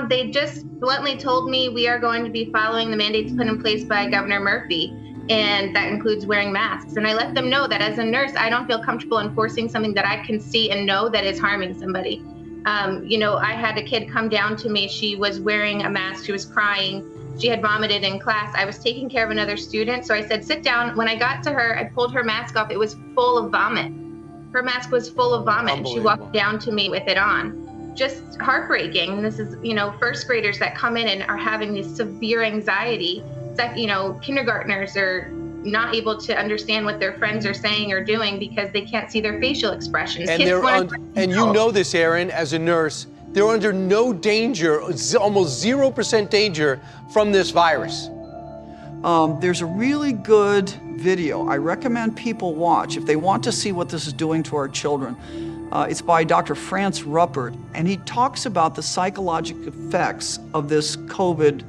They just bluntly told me we are going to be following the mandates put in place by Governor Murphy, and that includes wearing masks. And I let them know that as a nurse, I don't feel comfortable enforcing something that I can see and know that is harming somebody. I had a kid come down to me. She was wearing a mask. She was crying. She had vomited in class. I was taking care of another student. So I said, sit down. When I got to her, I pulled her mask off. It was full of vomit. Her mask was full of vomit. And she walked down to me with it on. Just heartbreaking. And this is, first graders that come in and are having this severe anxiety. Kindergartners are not able to understand what their friends are saying or doing because they can't see their facial expressions. And you know this, Erin, as a nurse, they're under no danger, almost 0% danger from this virus. There's a really good video I recommend people watch if they want to see what this is doing to our children. It's by Dr. Franz Ruppert, and he talks about the psychological effects of this COVID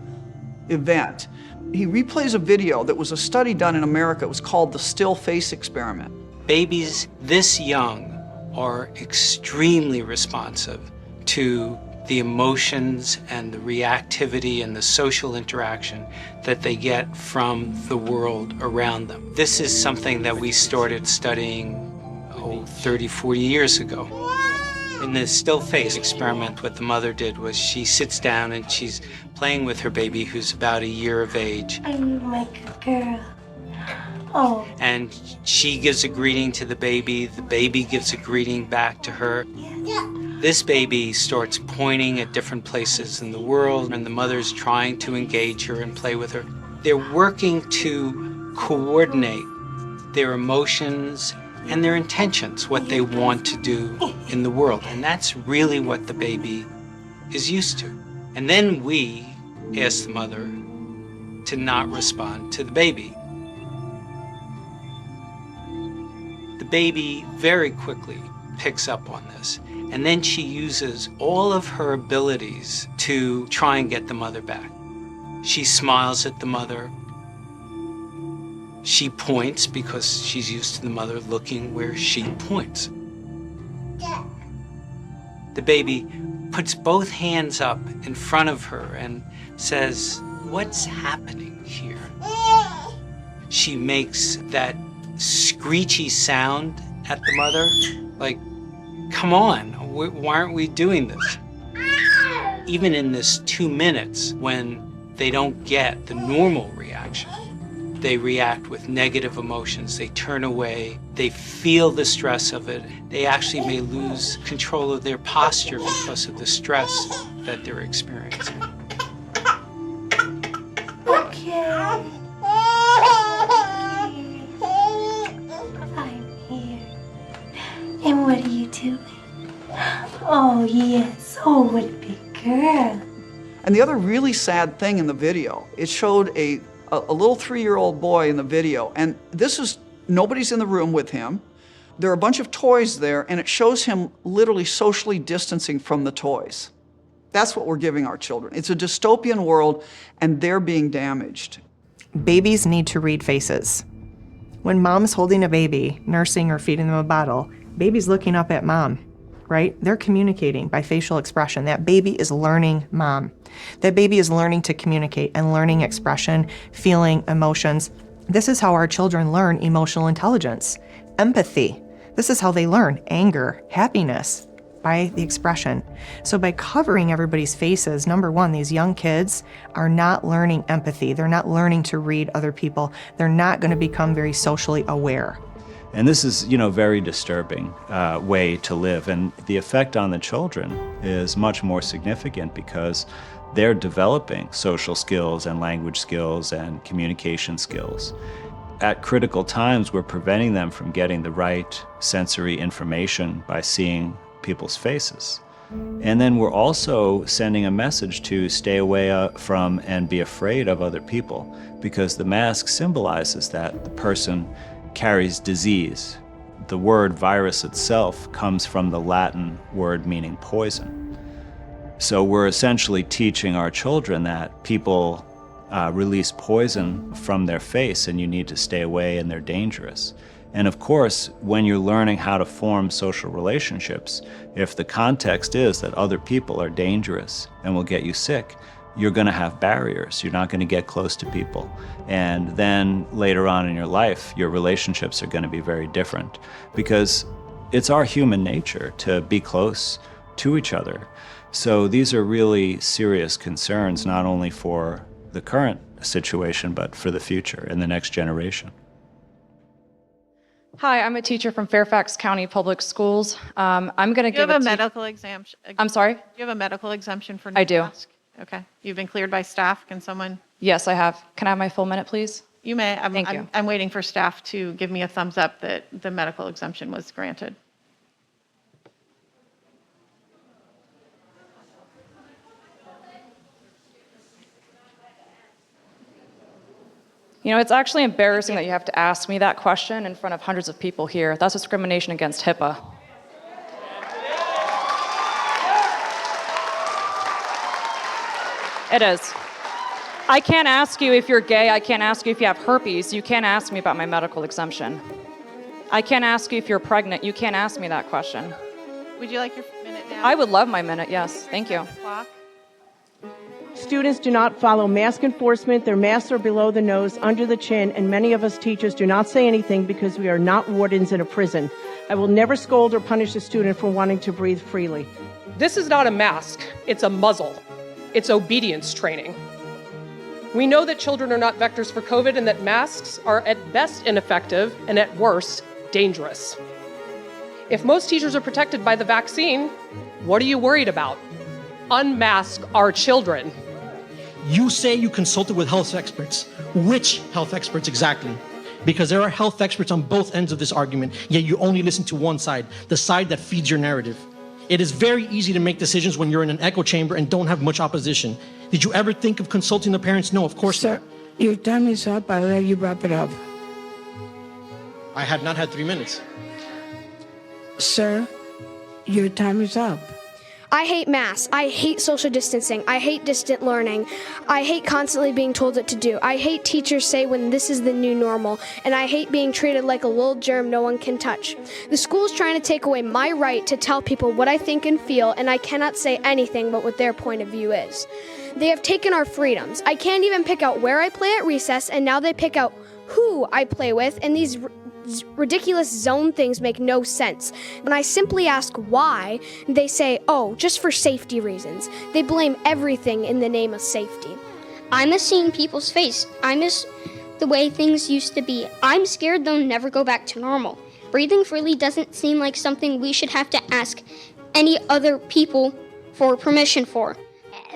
event. He replays a video that was a study done in America. It was called the Still Face Experiment. Babies this young are extremely responsive to the emotions and the reactivity and the social interaction that they get from the world around them. This is something that we started studying 30, 40 years ago. In the still face experiment, what the mother did was she sits down and she's playing with her baby who's about a year of age. I'm like a girl. Oh. And she gives a greeting to the baby gives a greeting back to her. This baby starts pointing at different places in the world, and the mother's trying to engage her and play with her. They're working to coordinate their emotions and their intentions, what they want to do in the world. And that's really what the baby is used to. And then we ask the mother to not respond to the baby. The baby very quickly picks up on this. And then she uses all of her abilities to try and get the mother back. She smiles at the mother. She points because she's used to the mother looking where she points. The baby puts both hands up in front of her and says, "What's happening here?" She makes that screechy sound at the mother, like, "Come on, why aren't we doing this?" Even in this 2 minutes when they don't get the normal reaction, they react with negative emotions, they turn away, they feel the stress of it. They actually may lose control of their posture because of the stress that they're experiencing. Okay. I'm here. And what are you doing? Oh, yes. Oh, what a big girl. And the other really sad thing in the video, it showed a little 3-year-old boy in the video, and this is, nobody's in the room with him. There are a bunch of toys there, and it shows him literally socially distancing from the toys. That's what we're giving our children. It's a dystopian world, and they're being damaged. Babies need to read faces. When mom's holding a baby, nursing or feeding them a bottle, baby's looking up at mom, right? They're communicating by facial expression. That baby is learning mom. That baby is learning to communicate and learning expression, feeling, emotions. This is how our children learn emotional intelligence, empathy. This is how they learn anger, happiness, by the expression. So by covering everybody's faces, number one, these young kids are not learning empathy. They're not learning to read other people. They're not going to become very socially aware. And this is, a very disturbing way to live. And the effect on the children is much more significant because they're developing social skills and language skills and communication skills. At critical times, we're preventing them from getting the right sensory information by seeing people's faces. And then we're also sending a message to stay away from and be afraid of other people, because the mask symbolizes that the person carries disease. The word virus itself comes from the Latin word meaning poison. So we're essentially teaching our children that people release poison from their face and you need to stay away and they're dangerous. And of course, when you're learning how to form social relationships, if the context is that other people are dangerous and will get you sick, you're going to have barriers. You're not going to get close to people. And then later on in your life, your relationships are going to be very different, because it's our human nature to be close to each other. So these are really serious concerns, not only for the current situation, but for the future and the next generation. Hi, I'm a teacher from Fairfax County Public Schools. I'm going to give Do you have a medical exemption? I'm sorry? Do you have a medical exemption for I do. mask? Okay. You've been cleared by staff. Can someone? Yes, I have. Can I have my full minute, please? You may. Thank you. I'm waiting for staff to give me a thumbs up that the medical exemption was granted. You know, it's actually embarrassing that you have to ask me that question in front of hundreds of people here. That's discrimination against HIPAA. It is. I can't ask you if you're gay. I can't ask you if you have herpes. You can't ask me about my medical exemption. I can't ask you if you're pregnant. You can't ask me that question. Would you like your minute now? I would love my minute, yes. Thank you. Clock. Students do not follow mask enforcement. Their masks are below the nose, under the chin, and many of us teachers do not say anything because we are not wardens in a prison. I will never scold or punish a student for wanting to breathe freely. This is not a mask, it's a muzzle. It's obedience training. We know that children are not vectors for COVID and that masks are at best ineffective and at worst dangerous. If most teachers are protected by the vaccine, what are you worried about? Unmask our children. You say you consulted with health experts. Which health experts exactly? Because there are health experts on both ends of this argument, yet you only listen to one side, the side that feeds your narrative. It is very easy to make decisions when you're in an echo chamber and don't have much opposition. Did you ever think of consulting the parents? No, of course not. Sir, your time is up. I'll let you wrap it up. I have not had 3 minutes. Sir, your time is up. I hate masks. I hate social distancing. I hate distant learning. I hate constantly being told what to do. I hate teachers say when this is the new normal. And I hate being treated like a little germ no one can touch. The school is trying to take away my right to tell people what I think and feel, and I cannot say anything but what their point of view is. They have taken our freedoms. I can't even pick out where I play at recess, and now they pick out who I play with, and these ridiculous zone things make no sense. When I simply ask why, they say, oh, just for safety reasons. They blame everything in the name of safety. I miss seeing people's face. I miss the way things used to be. I'm scared they'll never go back to normal. Breathing freely doesn't seem like something we should have to ask any other people for permission for.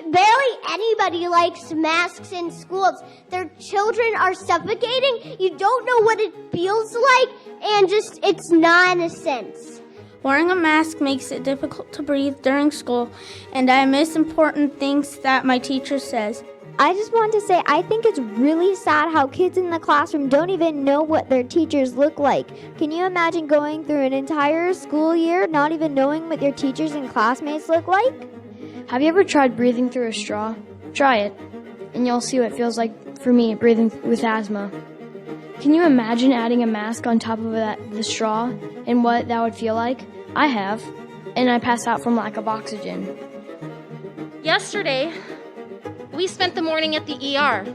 Barely anybody likes masks in schools. Their children are suffocating. You don't know what it feels like, and it's nonsense. Wearing a mask makes it difficult to breathe during school, and I miss important things that my teacher says. I just want to say I think it's really sad how kids in the classroom don't even know what their teachers look like. Can you imagine going through an entire school year not even knowing what your teachers and classmates look like? Have you ever tried breathing through a straw? Try it, and you'll see what it feels like for me breathing with asthma. Can you imagine adding a mask on top of the straw and what that would feel like? I have, and I passed out from lack of oxygen. Yesterday, we spent the morning at the ER.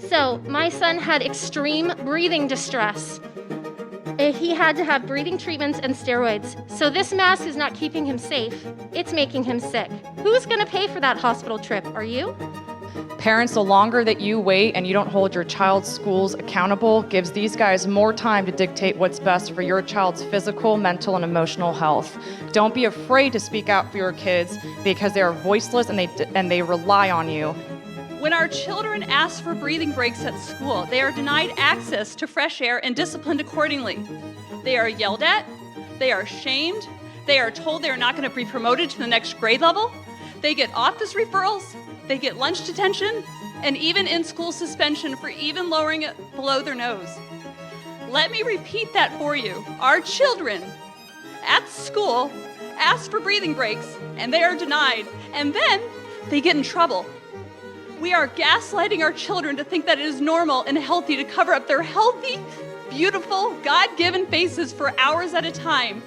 So, my son had extreme breathing distress. He had to have breathing treatments and steroids. So this mask is not keeping him safe. It's making him sick. Who's going to pay for that hospital trip? Are you? Parents, the longer that you wait and you don't hold your child's schools accountable gives these guys more time to dictate what's best for your child's physical, mental, and emotional health. Don't be afraid to speak out for your kids because they are voiceless and they rely on you. When our children ask for breathing breaks at school, they are denied access to fresh air and disciplined accordingly. They are yelled at, they are shamed, they are told they are not going to be promoted to the next grade level, they get office referrals, they get lunch detention, and even in-school suspension for even lowering it below their nose. Let me repeat that for you. Our children at school ask for breathing breaks, and they are denied, and then they get in trouble. We are gaslighting our children to think that it is normal and healthy to cover up their healthy, beautiful, God-given faces for hours at a time.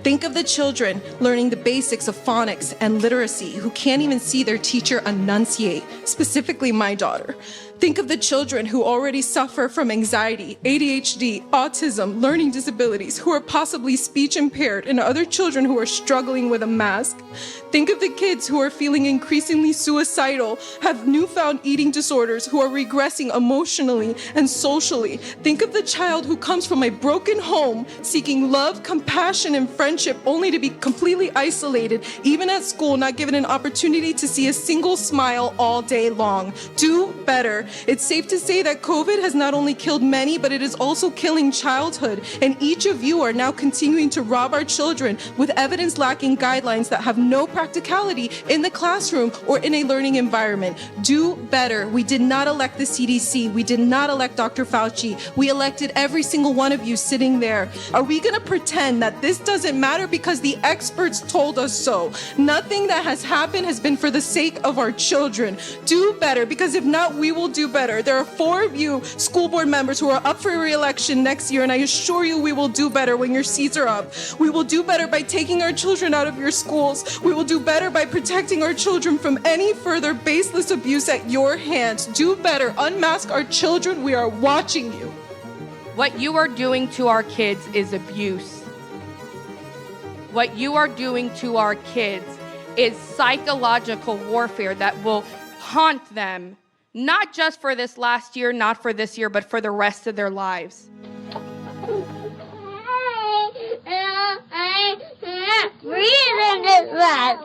Think of the children learning the basics of phonics and literacy who can't even see their teacher enunciate, specifically my daughter. Think of the children who already suffer from anxiety, ADHD, autism, learning disabilities, who are possibly speech impaired, and other children who are struggling with a mask. Think of the kids who are feeling increasingly suicidal, have newfound eating disorders, who are regressing emotionally and socially. Think of the child who comes from a broken home, seeking love, compassion, and friendship, only to be completely isolated, even at school, not given an opportunity to see a single smile all day long. Do better. It's safe to say that COVID has not only killed many, but it is also killing childhood. And each of you are now continuing to rob our children with evidence-lacking guidelines that have no practicality in the classroom or in a learning environment. Do better. We did not elect the CDC. We did not elect Dr. Fauci. We elected every single one of you sitting there. Are we going to pretend that this doesn't matter because the experts told us so? Nothing that has happened has been for the sake of our children. Do better, because if not, we will do better. There are 4 of you school board members who are up for re-election next year, and I assure you we will do better when your seats are up. We will do better by taking our children out of your schools. We will do better by protecting our children from any further baseless abuse at your hands. Do better. Unmask our children. We are watching you. What you are doing to our kids is abuse. What you are doing to our kids is psychological warfare that will haunt them, not just for this last year, not for this year, but for the rest of their lives. Breathing is bad.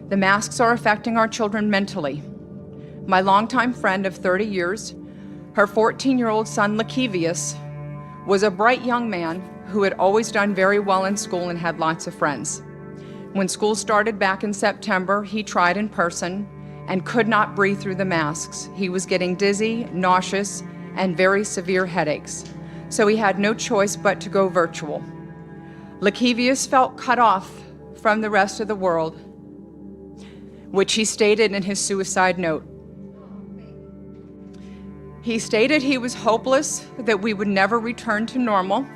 The masks are affecting our children mentally. My longtime friend of 30 years, her 14-year-old son, Lakevius, was a bright young man who had always done very well in school and had lots of friends. When school started back in September, he tried in person and could not breathe through the masks. He was getting dizzy, nauseous, and very severe headaches. So he had no choice but to go virtual. Lakevius felt cut off from the rest of the world, which he stated in his suicide note. He stated he was hopeless, that we would never return to normal.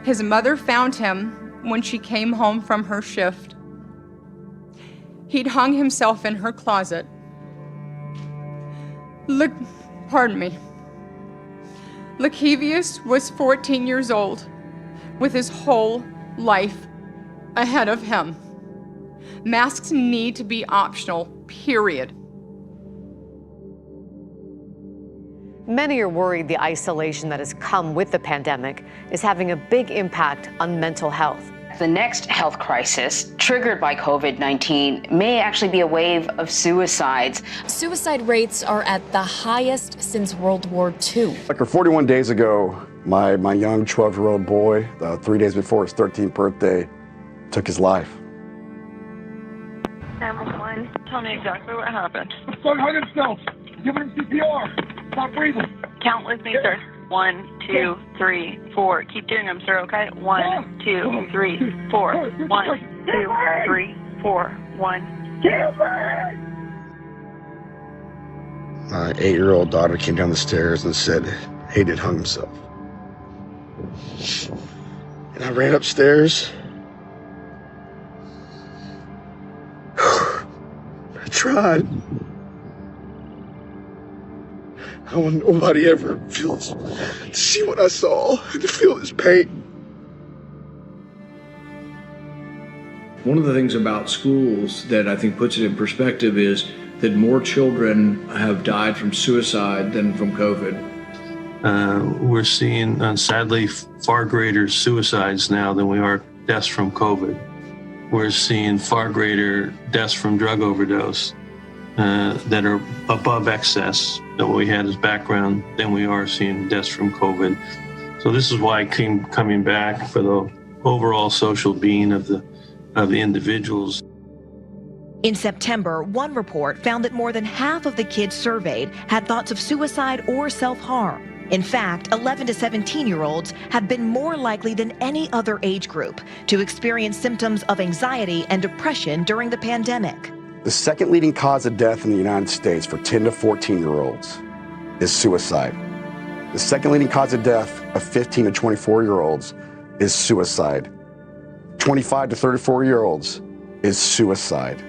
His mother found him when she came home from her shift. He'd hung himself in her closet. Lakevius was 14 years old, with his whole life ahead of him. Masks need to be optional, period. Many are worried the isolation that has come with the pandemic is having a big impact on mental health. The next health crisis triggered by COVID-19 may actually be a wave of suicides. Suicide rates are at the highest since World War II. Like 41 days ago, my young 12-year-old boy, 3 days before his 13th birthday, took his life. 911, tell me exactly what happened. Son hung himself. Give him CPR. Stop breathing. Count with me, sir. 1, 2, 3, 4. Keep doing them, sir, okay? 1, 2, 3, 4. 1, 2, 3, 4. 1. My 8-year-old daughter came down the stairs and said Hayden hung himself. And I ran upstairs. I tried. I don't want nobody ever feels to see what I saw and to feel this pain. One of the things about schools that I think puts it in perspective is that more children have died from suicide than from COVID. We're seeing, sadly, far greater suicides now than we are deaths from COVID. We're seeing far greater deaths from drug overdose that are above excess than what we had as background than we are seeing deaths from COVID. So this is why I keep coming back for the overall social being of the individuals. In September, one report found that more than half of the kids surveyed had thoughts of suicide or self-harm. In fact, 11 to 17-year-olds have been more likely than any other age group to experience symptoms of anxiety and depression during the pandemic. The second leading cause of death in the United States for 10 to 14-year-olds is suicide. The second leading cause of death of 15 to 24-year-olds is suicide. 25 to 34-year-olds is suicide.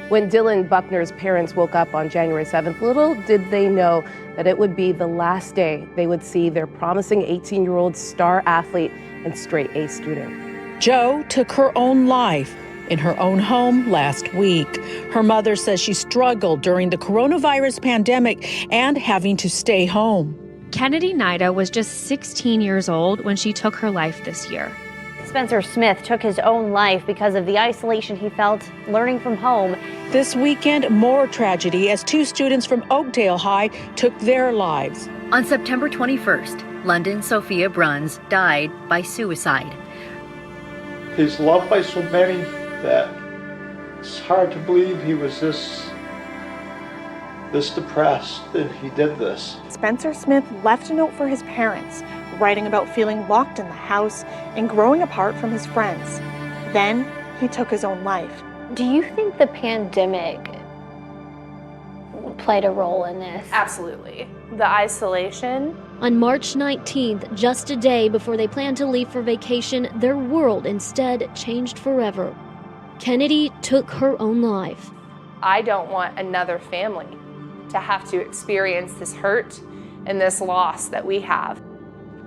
When Dylan Buckner's parents woke up on January 7th, little did they know that it would be the last day they would see their promising 18-year-old star athlete and straight A student. Jo took her own life in her own home last week. Her mother says she struggled during the coronavirus pandemic and having to stay home. Kennedy Nida was just 16 years old when she took her life this year. Spencer Smith took his own life because of the isolation he felt learning from home. This weekend, more tragedy as 2 students from Oakdale High took their lives. On September 21st, London Sophia Bruns died by suicide. He's loved by so many that it's hard to believe he was this depressed and he did this. Spencer Smith left a note for his parents, writing about feeling locked in the house and growing apart from his friends. Then he took his own life. Do you think the pandemic played a role in this? Absolutely. The isolation. On March 19th, just a day before they planned to leave for vacation, their world instead changed forever. Kennedy took her own life. I don't want another family to have to experience this hurt and this loss that we have.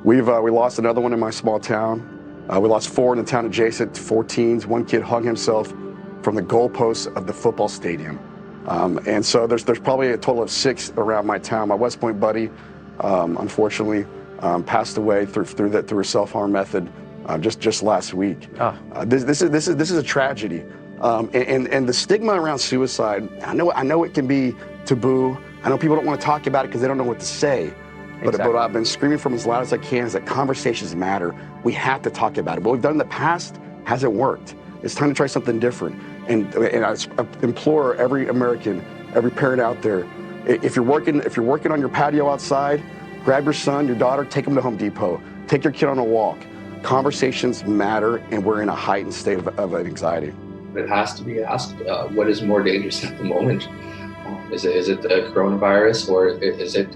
We lost another one in my small town. We lost 4 in the town adjacent, 4 teens. One kid hung himself from the goalposts of the football stadium. And so there's probably a total of 6 around my town. My West Point buddy, unfortunately, passed away through a self-harm method just last week. This is a tragedy. And the stigma around suicide, I know it can be taboo. I know people don't want to talk about it because they don't know what to say. But what I've been screaming from as loud as I can is that conversations matter. We have to talk about it. What we've done in the past hasn't worked. It's time to try something different. And I implore every American, every parent out there, if you're working on your patio outside, grab your son, your daughter, take them to Home Depot. Take your kid on a walk. Conversations matter, and we're in a heightened state of anxiety. It has to be asked, what is more dangerous at the moment? Is it the coronavirus, or is it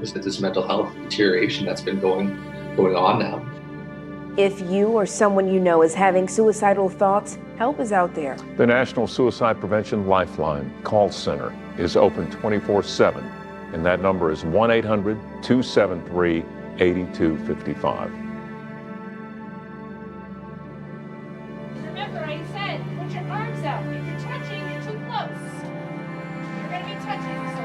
this mental health deterioration that's been going on now? If you or someone you know is having suicidal thoughts, help is out there. The National Suicide Prevention Lifeline call center is open 24/7, and that number is 1-800-273-8255. Remember, I said, put your arms out. If you're touching, you're too close. You're going to be touching, so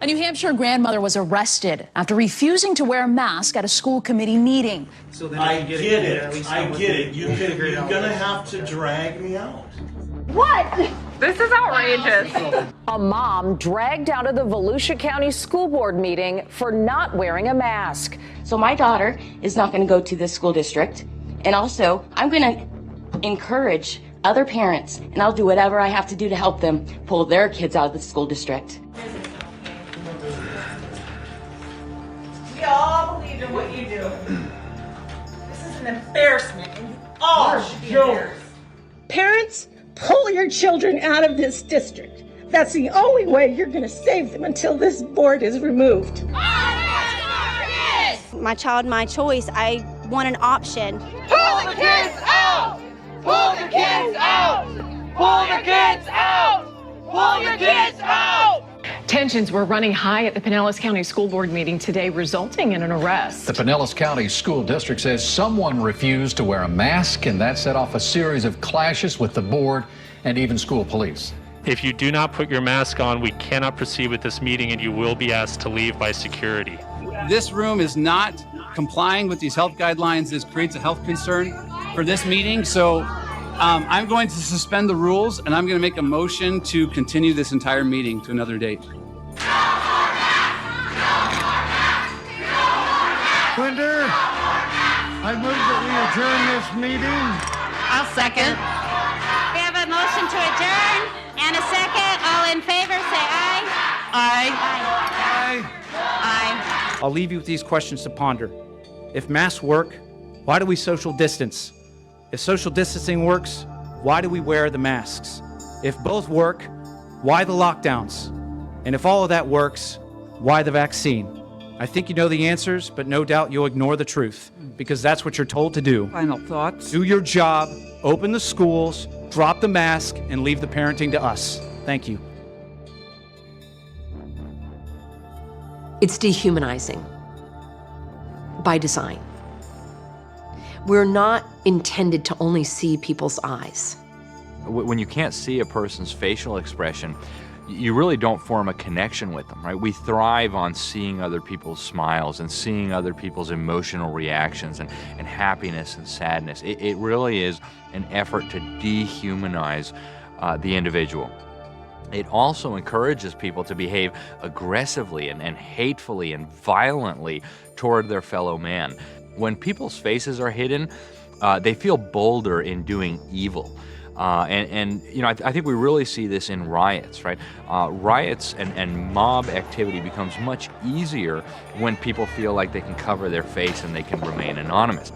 A New Hampshire grandmother was arrested after refusing to wear a mask at a school committee meeting. I get it. You're gonna have to drag me out. What? This is outrageous. A mom dragged out of the Volusia County School Board meeting for not wearing a mask. So my daughter is not going to go to this school district. And also, I'm going to encourage other parents, and I'll do whatever I have to do to help them pull their kids out of the school district. We all believe in what you do. This is an embarrassment, and you all should be embarrassed. Parents, pull your children out of this district. That's the only way you're going to save them until this board is removed. My child, my choice. I want an option. Pull the kids out! Pull the kids out! Pull the kids out! Pull the kids out! Tensions were running high at the Pinellas County School Board meeting today, resulting in an arrest. The Pinellas County School District says someone refused to wear a mask, and that set off a series of clashes with the board and even school police. If you do not put your mask on, we cannot proceed with this meeting, and you will be asked to leave by security. This room is not complying with these health guidelines. This creates a health concern for this meeting. So I'm going to suspend the rules, and I'm going to make a motion to continue this entire meeting to another date. Quinder, I move that we adjourn this meeting. I'll second. We have a motion to adjourn and a second. All in favor, say aye. Aye. Aye. I'll leave you with these questions to ponder. If masks work, why do we social distance? If social distancing works, why do we wear the masks? If both work, why the lockdowns? And if all of that works, why the vaccine? I think you know the answers, but no doubt you'll ignore the truth, because that's what you're told to do. Final thoughts? Do your job, open the schools, drop the mask, and leave the parenting to us. Thank you. It's dehumanizing by design. We're not intended to only see people's eyes. When you can't see a person's facial expression, you really don't form a connection with them, right? We thrive on seeing other people's smiles and seeing other people's emotional reactions and happiness and sadness. It really is an effort to dehumanize the individual. It also encourages people to behave aggressively and hatefully and violently toward their fellow man. When people's faces are hidden, they feel bolder in doing evil. And you know, I think we really see this in riots, right? Riots and mob activity becomes much easier when people feel like they can cover their face and they can remain anonymous,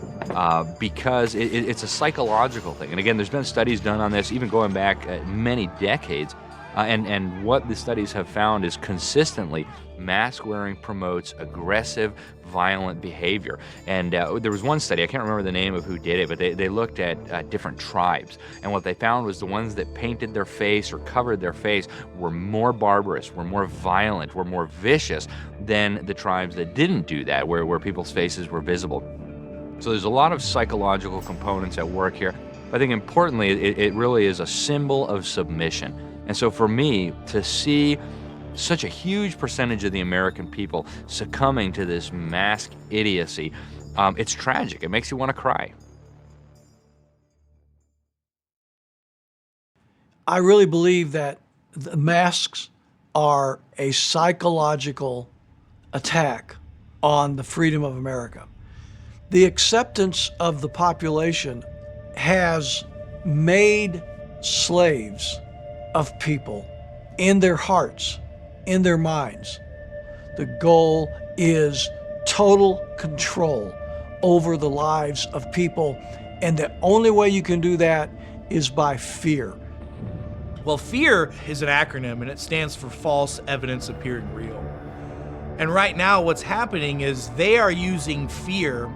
because it's a psychological thing. And again, there's been studies done on this, even going back many decades. And what the studies have found is consistently mask wearing promotes aggressive, violent behavior. And there was one study, I can't remember the name of who did it, but they looked at different tribes. And what they found was the ones that painted their face or covered their face were more barbarous, were more violent, were more vicious than the tribes that didn't do that, where people's faces were visible. So there's a lot of psychological components at work here. But I think importantly, it really is a symbol of submission. And so for me, to see such a huge percentage of the American people succumbing to this mask idiocy, it's tragic. It makes you want to cry. I really believe that the masks are a psychological attack on the freedom of America. The acceptance of the population has made slaves of people in their hearts, in their minds. The goal is total control over the lives of people, and the only way you can do that is by fear. Well, FEAR is an acronym, and it stands for false evidence appearing real. And right now what's happening is they are using fear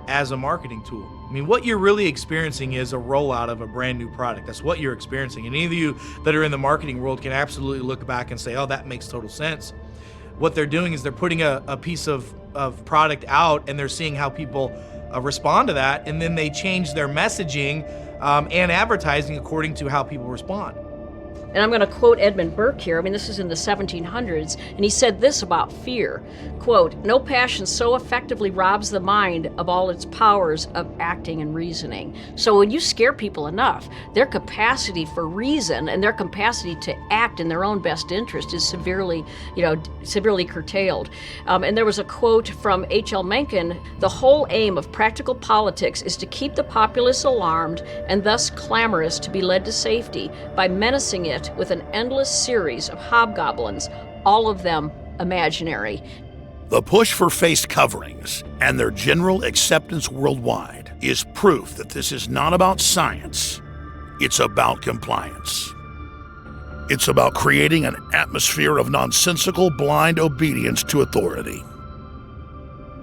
as a marketing tool. I mean, what you're really experiencing is a rollout of a brand new product. That's what you're experiencing. And any of you that are in the marketing world can absolutely look back and say, oh, that makes total sense. What they're doing is they're putting a piece of product out, and they're seeing how people respond to that, and then they change their messaging and advertising according to how people respond. And I'm going to quote Edmund Burke here. I mean, this is in the 1700s, and he said this about fear, quote, "No passion so effectively robs the mind of all its powers of acting and reasoning." So when you scare people enough, their capacity for reason and their capacity to act in their own best interest is severely curtailed. And there was a quote from H.L. Mencken: "The whole aim of practical politics is to keep the populace alarmed and thus clamorous to be led to safety by menacing it with an endless series of hobgoblins, all of them imaginary." The push for face coverings and their general acceptance worldwide is proof that this is not about science, it's about compliance. It's about creating an atmosphere of nonsensical, blind obedience to authority.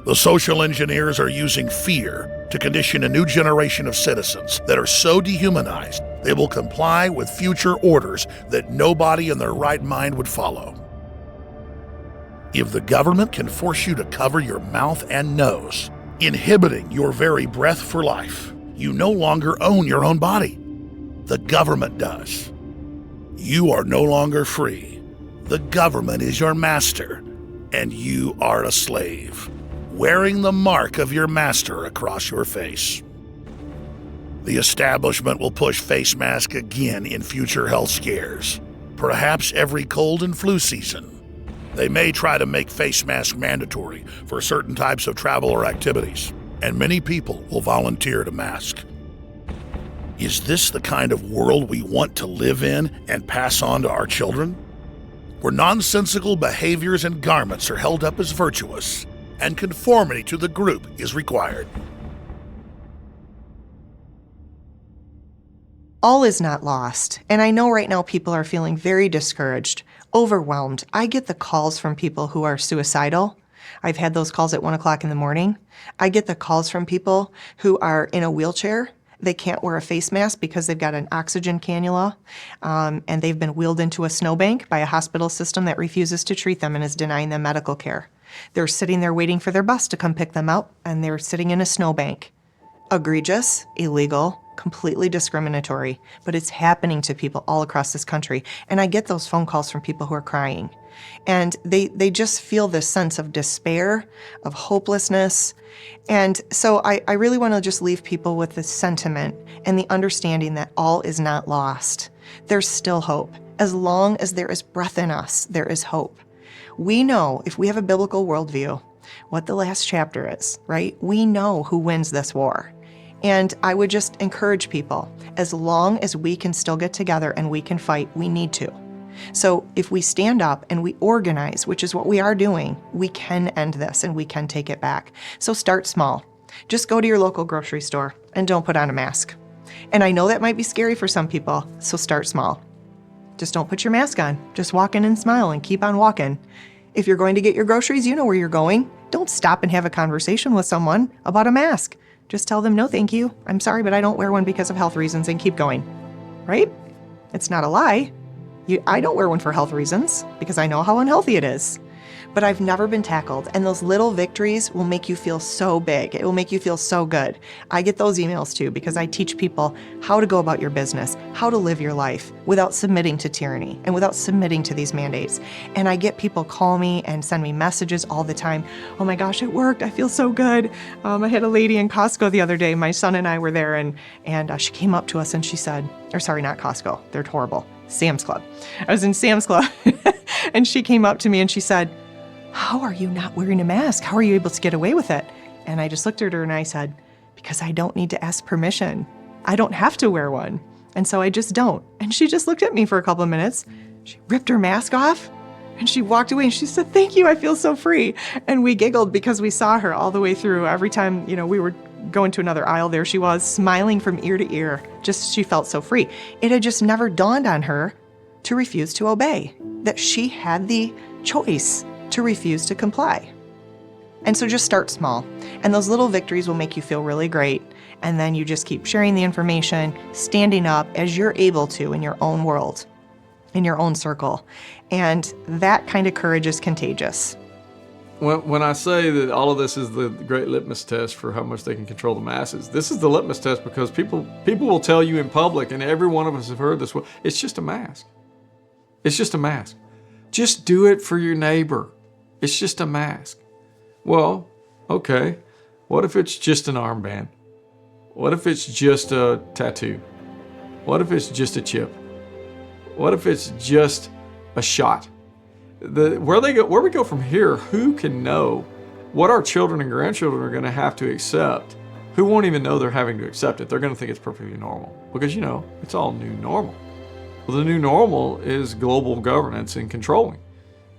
The social engineers are using fear to condition a new generation of citizens that are so dehumanized they will comply with future orders that nobody in their right mind would follow. If the government can force you to cover your mouth and nose, inhibiting your very breath for life, you no longer own your own body. The government does. You are no longer free. The government is your master, and you are a slave, wearing the mark of your master across your face. The establishment will push face masks again in future health scares, perhaps every cold and flu season. They may try to make face masks mandatory for certain types of travel or activities, and many people will volunteer to mask. Is this the kind of world we want to live in and pass on to our children? Where nonsensical behaviors and garments are held up as virtuous, and conformity to the group is required. All is not lost, and I know right now people are feeling very discouraged, overwhelmed. I get the calls from people who are suicidal. I've had those calls at 1 o'clock in the morning. I get the calls from people who are in a wheelchair. They can't wear a face mask because they've got an oxygen cannula, and they've been wheeled into a snowbank by a hospital system that refuses to treat them and is denying them medical care. They're sitting there waiting for their bus to come pick them up, and they're sitting in a snowbank. Egregious, illegal, completely discriminatory, but it's happening to people all across this country. And I get those phone calls from people who are crying. And they just feel this sense of despair, of hopelessness. And so I really want to just leave people with this sentiment and the understanding that all is not lost. There's still hope. As long as there is breath in us, there is hope. We know, if we have a biblical worldview, what the last chapter is, right? We know who wins this war. And I would just encourage people, as long as we can still get together and we can fight, we need to. So if we stand up and we organize, which is what we are doing, we can end this and we can take it back. So start small. Just go to your local grocery store and don't put on a mask. And I know that might be scary for some people, so start small. Just don't put your mask on. Just walk in and smile and keep on walking. If you're going to get your groceries, you know where you're going. Don't stop and have a conversation with someone about a mask. Just tell them, no, thank you. I'm sorry, but I don't wear one because of health reasons, and keep going, right? It's not a lie. I don't wear one for health reasons because I know how unhealthy it is. But I've never been tackled, and those little victories will make you feel so big. It will make you feel so good. I get those emails too because I teach people how to go about your business, how to live your life without submitting to tyranny and without submitting to these mandates. And I get people call me and send me messages all the time. Oh my gosh, it worked. I feel so good. I had a lady in Costco the other day. My son and I were there, and she came up to us and she said, or sorry, not Costco. They're horrible. Sam's Club. I was in Sam's Club and she came up to me and she said, how are you not wearing a mask? How are you able to get away with it? And I just looked at her and I said, because I don't need to ask permission. I don't have to wear one. And so I just don't. And she just looked at me for a couple of minutes. She ripped her mask off and she walked away and she said, thank you, I feel so free. And we giggled because we saw her all the way through. Every time, we were going to another aisle, there she was, smiling from ear to ear. Just, she felt so free. It had just never dawned on her to refuse to obey, that she had the choice to refuse to comply. And so just start small. And those little victories will make you feel really great. And then you just keep sharing the information, standing up as you're able to in your own world, in your own circle. And that kind of courage is contagious. When I say that all of this is the great litmus test for how much they can control the masses, this is the litmus test because people will tell you in public, and every one of us have heard this, it's just a mask. It's just a mask. Just do it for your neighbor. It's just a mask. Well, okay. What if it's just an armband? What if it's just a tattoo? What if it's just a chip? What if it's just a shot? Where we go from here, who can know what our children and grandchildren are going to have to accept? Who won't even know they're having to accept it? They're going to think it's perfectly normal because, it's all new normal. Well, the new normal is global governance and controlling.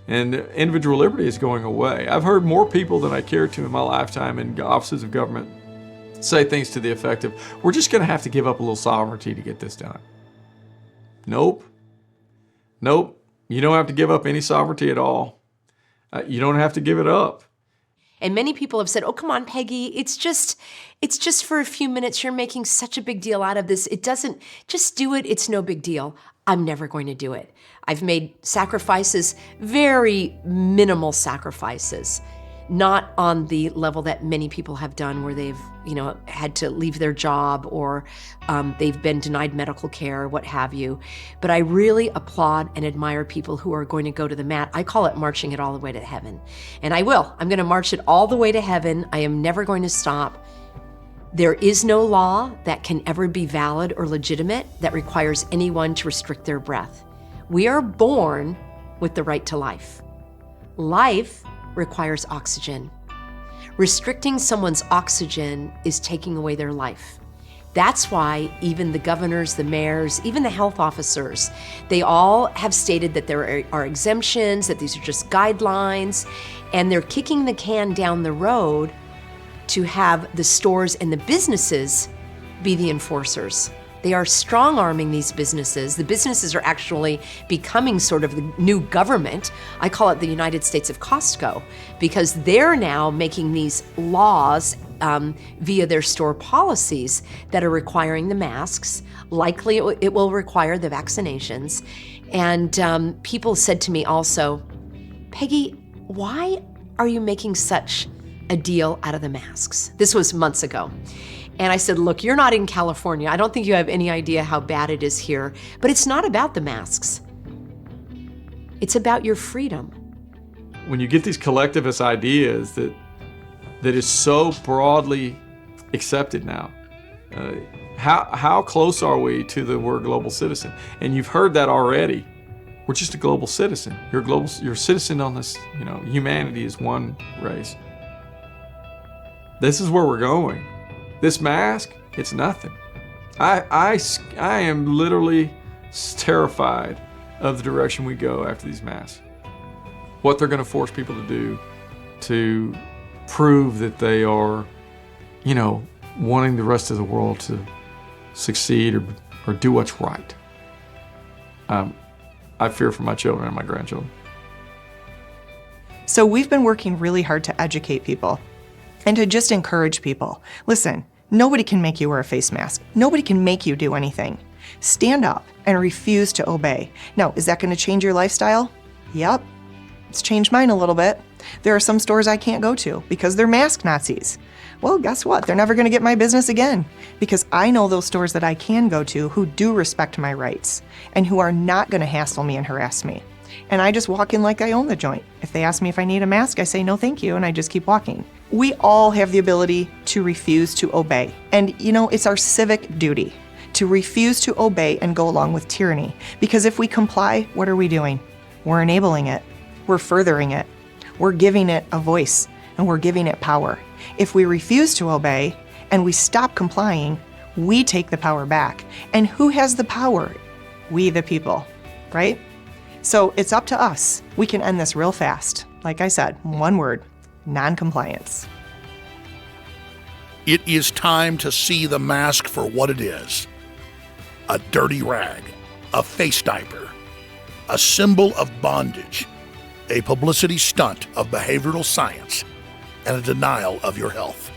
And individual liberty is going away. I've heard more people than I care to in my lifetime in offices of government say things to the effect of, we're just going to have to give up a little sovereignty to get this done. Nope. You don't have to give up any sovereignty at all. You don't have to give it up. And many people have said, oh, come on, Peggy, it's just for a few minutes. You're making such a big deal out of this. Just do it. It's no big deal. I'm never going to do it. I've made sacrifices, very minimal sacrifices, not on the level that many people have done where they've, had to leave their job or they've been denied medical care, what have you. But I really applaud and admire people who are going to go to the mat. I call it marching it all the way to heaven. And I will. I'm going to march it all the way to heaven. I am never going to stop. There is no law that can ever be valid or legitimate that requires anyone to restrict their breath. We are born with the right to life. Life requires oxygen. Restricting someone's oxygen is taking away their life. That's why even the governors, the mayors, even the health officers, they all have stated that there are exemptions, that these are just guidelines, and they're kicking the can down the road to have the stores and the businesses be the enforcers. They are strong-arming these businesses. The businesses are actually becoming sort of the new government. I call it the United States of Costco, because they're now making these laws via their store policies that are requiring the masks. Likely it will require the vaccinations. And people said to me also, Peggy, why are you making such a deal out of the masks? This was months ago. And I said, look, you're not in California. I don't think you have any idea how bad it is here. But it's not about the masks. It's about your freedom. When you get these collectivist ideas that is so broadly accepted now, how close are we to the word global citizen? And you've heard that already. We're just a global citizen. You're a citizen on this, humanity is one race. This is where we're going. This mask, it's nothing. I am literally terrified of the direction we go after these masks. What they're going to force people to do to prove that they are, wanting the rest of the world to succeed or do what's right. I fear for my children and my grandchildren. So we've been working really hard to educate people and to just encourage people. Listen, nobody can make you wear a face mask. Nobody can make you do anything. Stand up and refuse to obey. Now, is that going to change your lifestyle? Yep. It's changed mine a little bit. There are some stores I can't go to because they're mask Nazis. Well, guess what? They're never going to get my business again because I know those stores that I can go to who do respect my rights and who are not going to hassle me and harass me. And I just walk in like I own the joint. If they ask me if I need a mask, I say no thank you, and I just keep walking. We all have the ability to refuse to obey. And it's our civic duty to refuse to obey and go along with tyranny. Because if we comply, what are we doing? We're enabling it. We're furthering it. We're giving it a voice, and we're giving it power. If we refuse to obey and we stop complying, we take the power back. And who has the power? We, the people, right? So it's up to us. We can end this real fast. Like I said, one word, non-compliance. It is time to see the mask for what it is. A dirty rag, a face diaper, a symbol of bondage, a publicity stunt of behavioral science, and a denial of your health.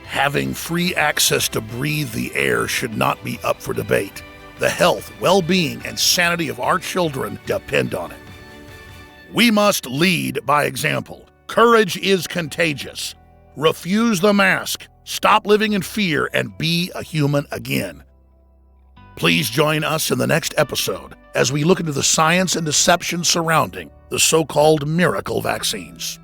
Having free access to breathe the air should not be up for debate. The health, well-being, and sanity of our children depend on it. We must lead by example. Courage is contagious. Refuse the mask, stop living in fear, and be a human again. Please join us in the next episode as we look into the science and deception surrounding the so-called miracle vaccines.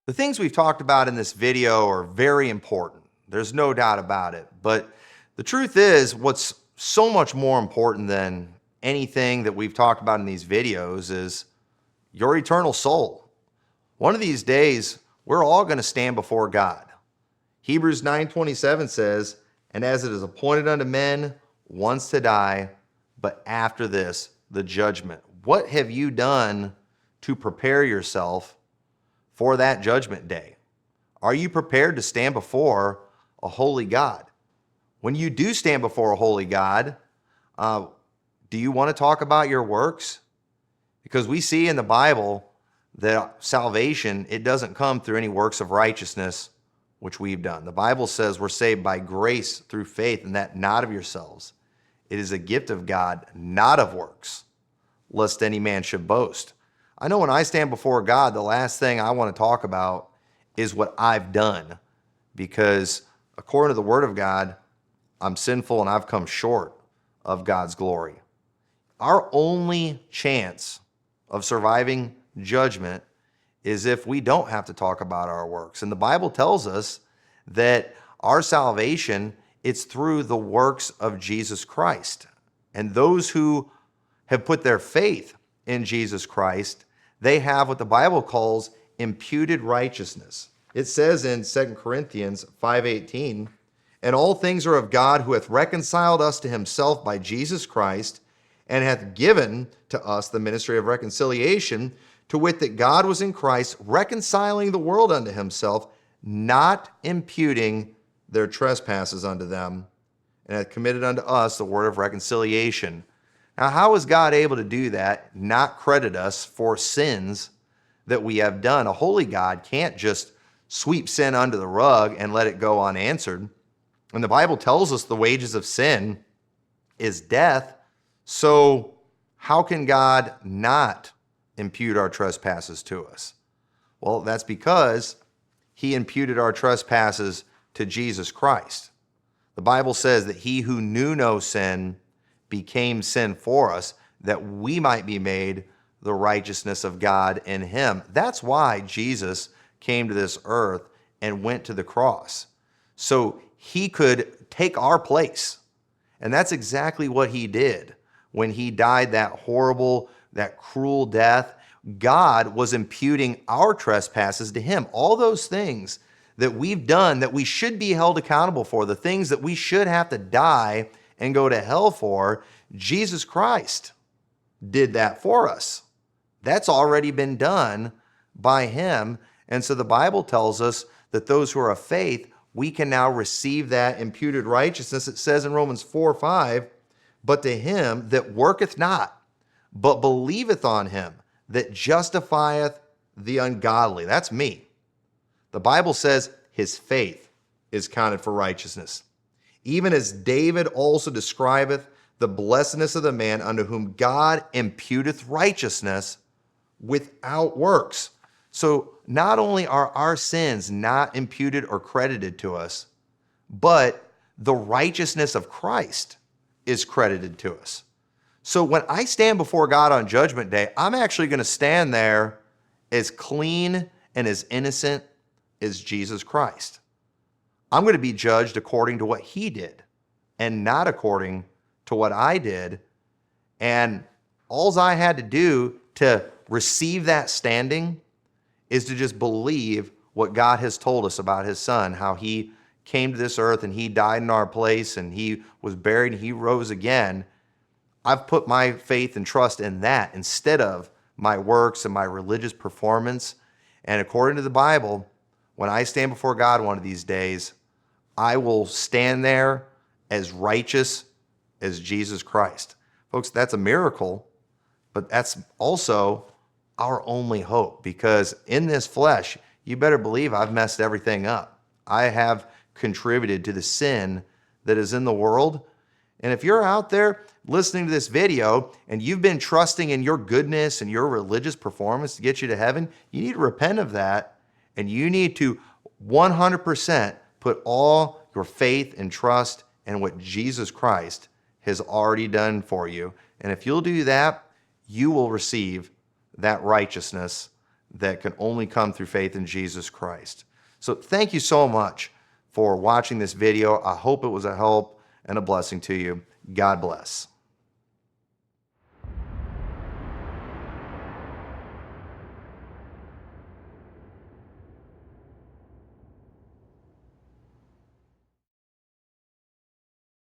The things we've talked about in this video are very important. There's no doubt about it. But the truth is, what's so much more important than anything that we've talked about in these videos is your eternal soul. One of these days, we're all going to stand before God. Hebrews 9:27 says, "And as it is appointed unto men once to die, but after this, the judgment." What have you done to prepare yourself for that judgment day? Are you prepared to stand before a holy God? When you do stand before a holy God, do you want to talk about your works? Because we see in the Bible that salvation, it doesn't come through any works of righteousness which we've done. The Bible says we're saved by grace through faith, and that not of yourselves. It is a gift of God, not of works, lest any man should boast. I know when I stand before God, the last thing I want to talk about is what I've done, because according to the Word of God, I'm sinful and I've come short of God's glory. Our only chance of surviving judgment is if we don't have to talk about our works. And the Bible tells us that our salvation, it's through the works of Jesus Christ. And those who have put their faith in Jesus Christ, they have what the Bible calls imputed righteousness. It says in 2 Corinthians 5:18, "And all things are of God, who hath reconciled us to himself by Jesus Christ, and hath given to us the ministry of reconciliation, to wit, that God was in Christ, reconciling the world unto himself, not imputing their trespasses unto them, and hath committed unto us the word of reconciliation." Now, how is God able to do that, not credit us for sins that we have done? A holy God can't just sweep sin under the rug and let it go unanswered. And the Bible tells us the wages of sin is death. So how can God not impute our trespasses to us? Well, that's because he imputed our trespasses to Jesus Christ. The Bible says that he who knew no sin became sin for us, that we might be made the righteousness of God in him. That's why Jesus came to this earth and went to the cross, so he could take our place. And that's exactly what he did when he died that horrible, that cruel death. God was imputing our trespasses to him. All those things that we've done that we should be held accountable for, the things that we should have to die and go to hell for, Jesus Christ did that for us. That's already been done by him. And so the Bible tells us that those who are of faith, we can now receive that imputed righteousness. It says in Romans 4:5, "But to him that worketh not, but believeth on him that justifieth the ungodly." That's me. The Bible says his faith is counted for righteousness. Even as David also describeth the blessedness of the man unto whom God imputeth righteousness without works. So not only are our sins not imputed or credited to us, but the righteousness of Christ is credited to us. So when I stand before God on Judgment Day, I'm actually going to stand there as clean and as innocent as Jesus Christ. I'm going to be judged according to what he did and not according to what I did. And all I had to do to receive that standing is to just believe what God has told us about his son, how he came to this earth and he died in our place and he was buried and he rose again. I've put my faith and trust in that instead of my works and my religious performance. And according to the Bible, when I stand before God one of these days, I will stand there as righteous as Jesus Christ. Folks, that's a miracle, but that's also our only hope, because in this flesh, you better believe I've messed everything up. I have contributed to the sin that is in the world. And if you're out there listening to this video and you've been trusting in your goodness and your religious performance to get you to heaven, you need to repent of that, and you need to 100% put all your faith and trust in what Jesus Christ has already done for you. And if you'll do that, you will receive that righteousness that can only come through faith in Jesus Christ. So thank you so much for watching this video. I hope it was a help and a blessing to you. God bless.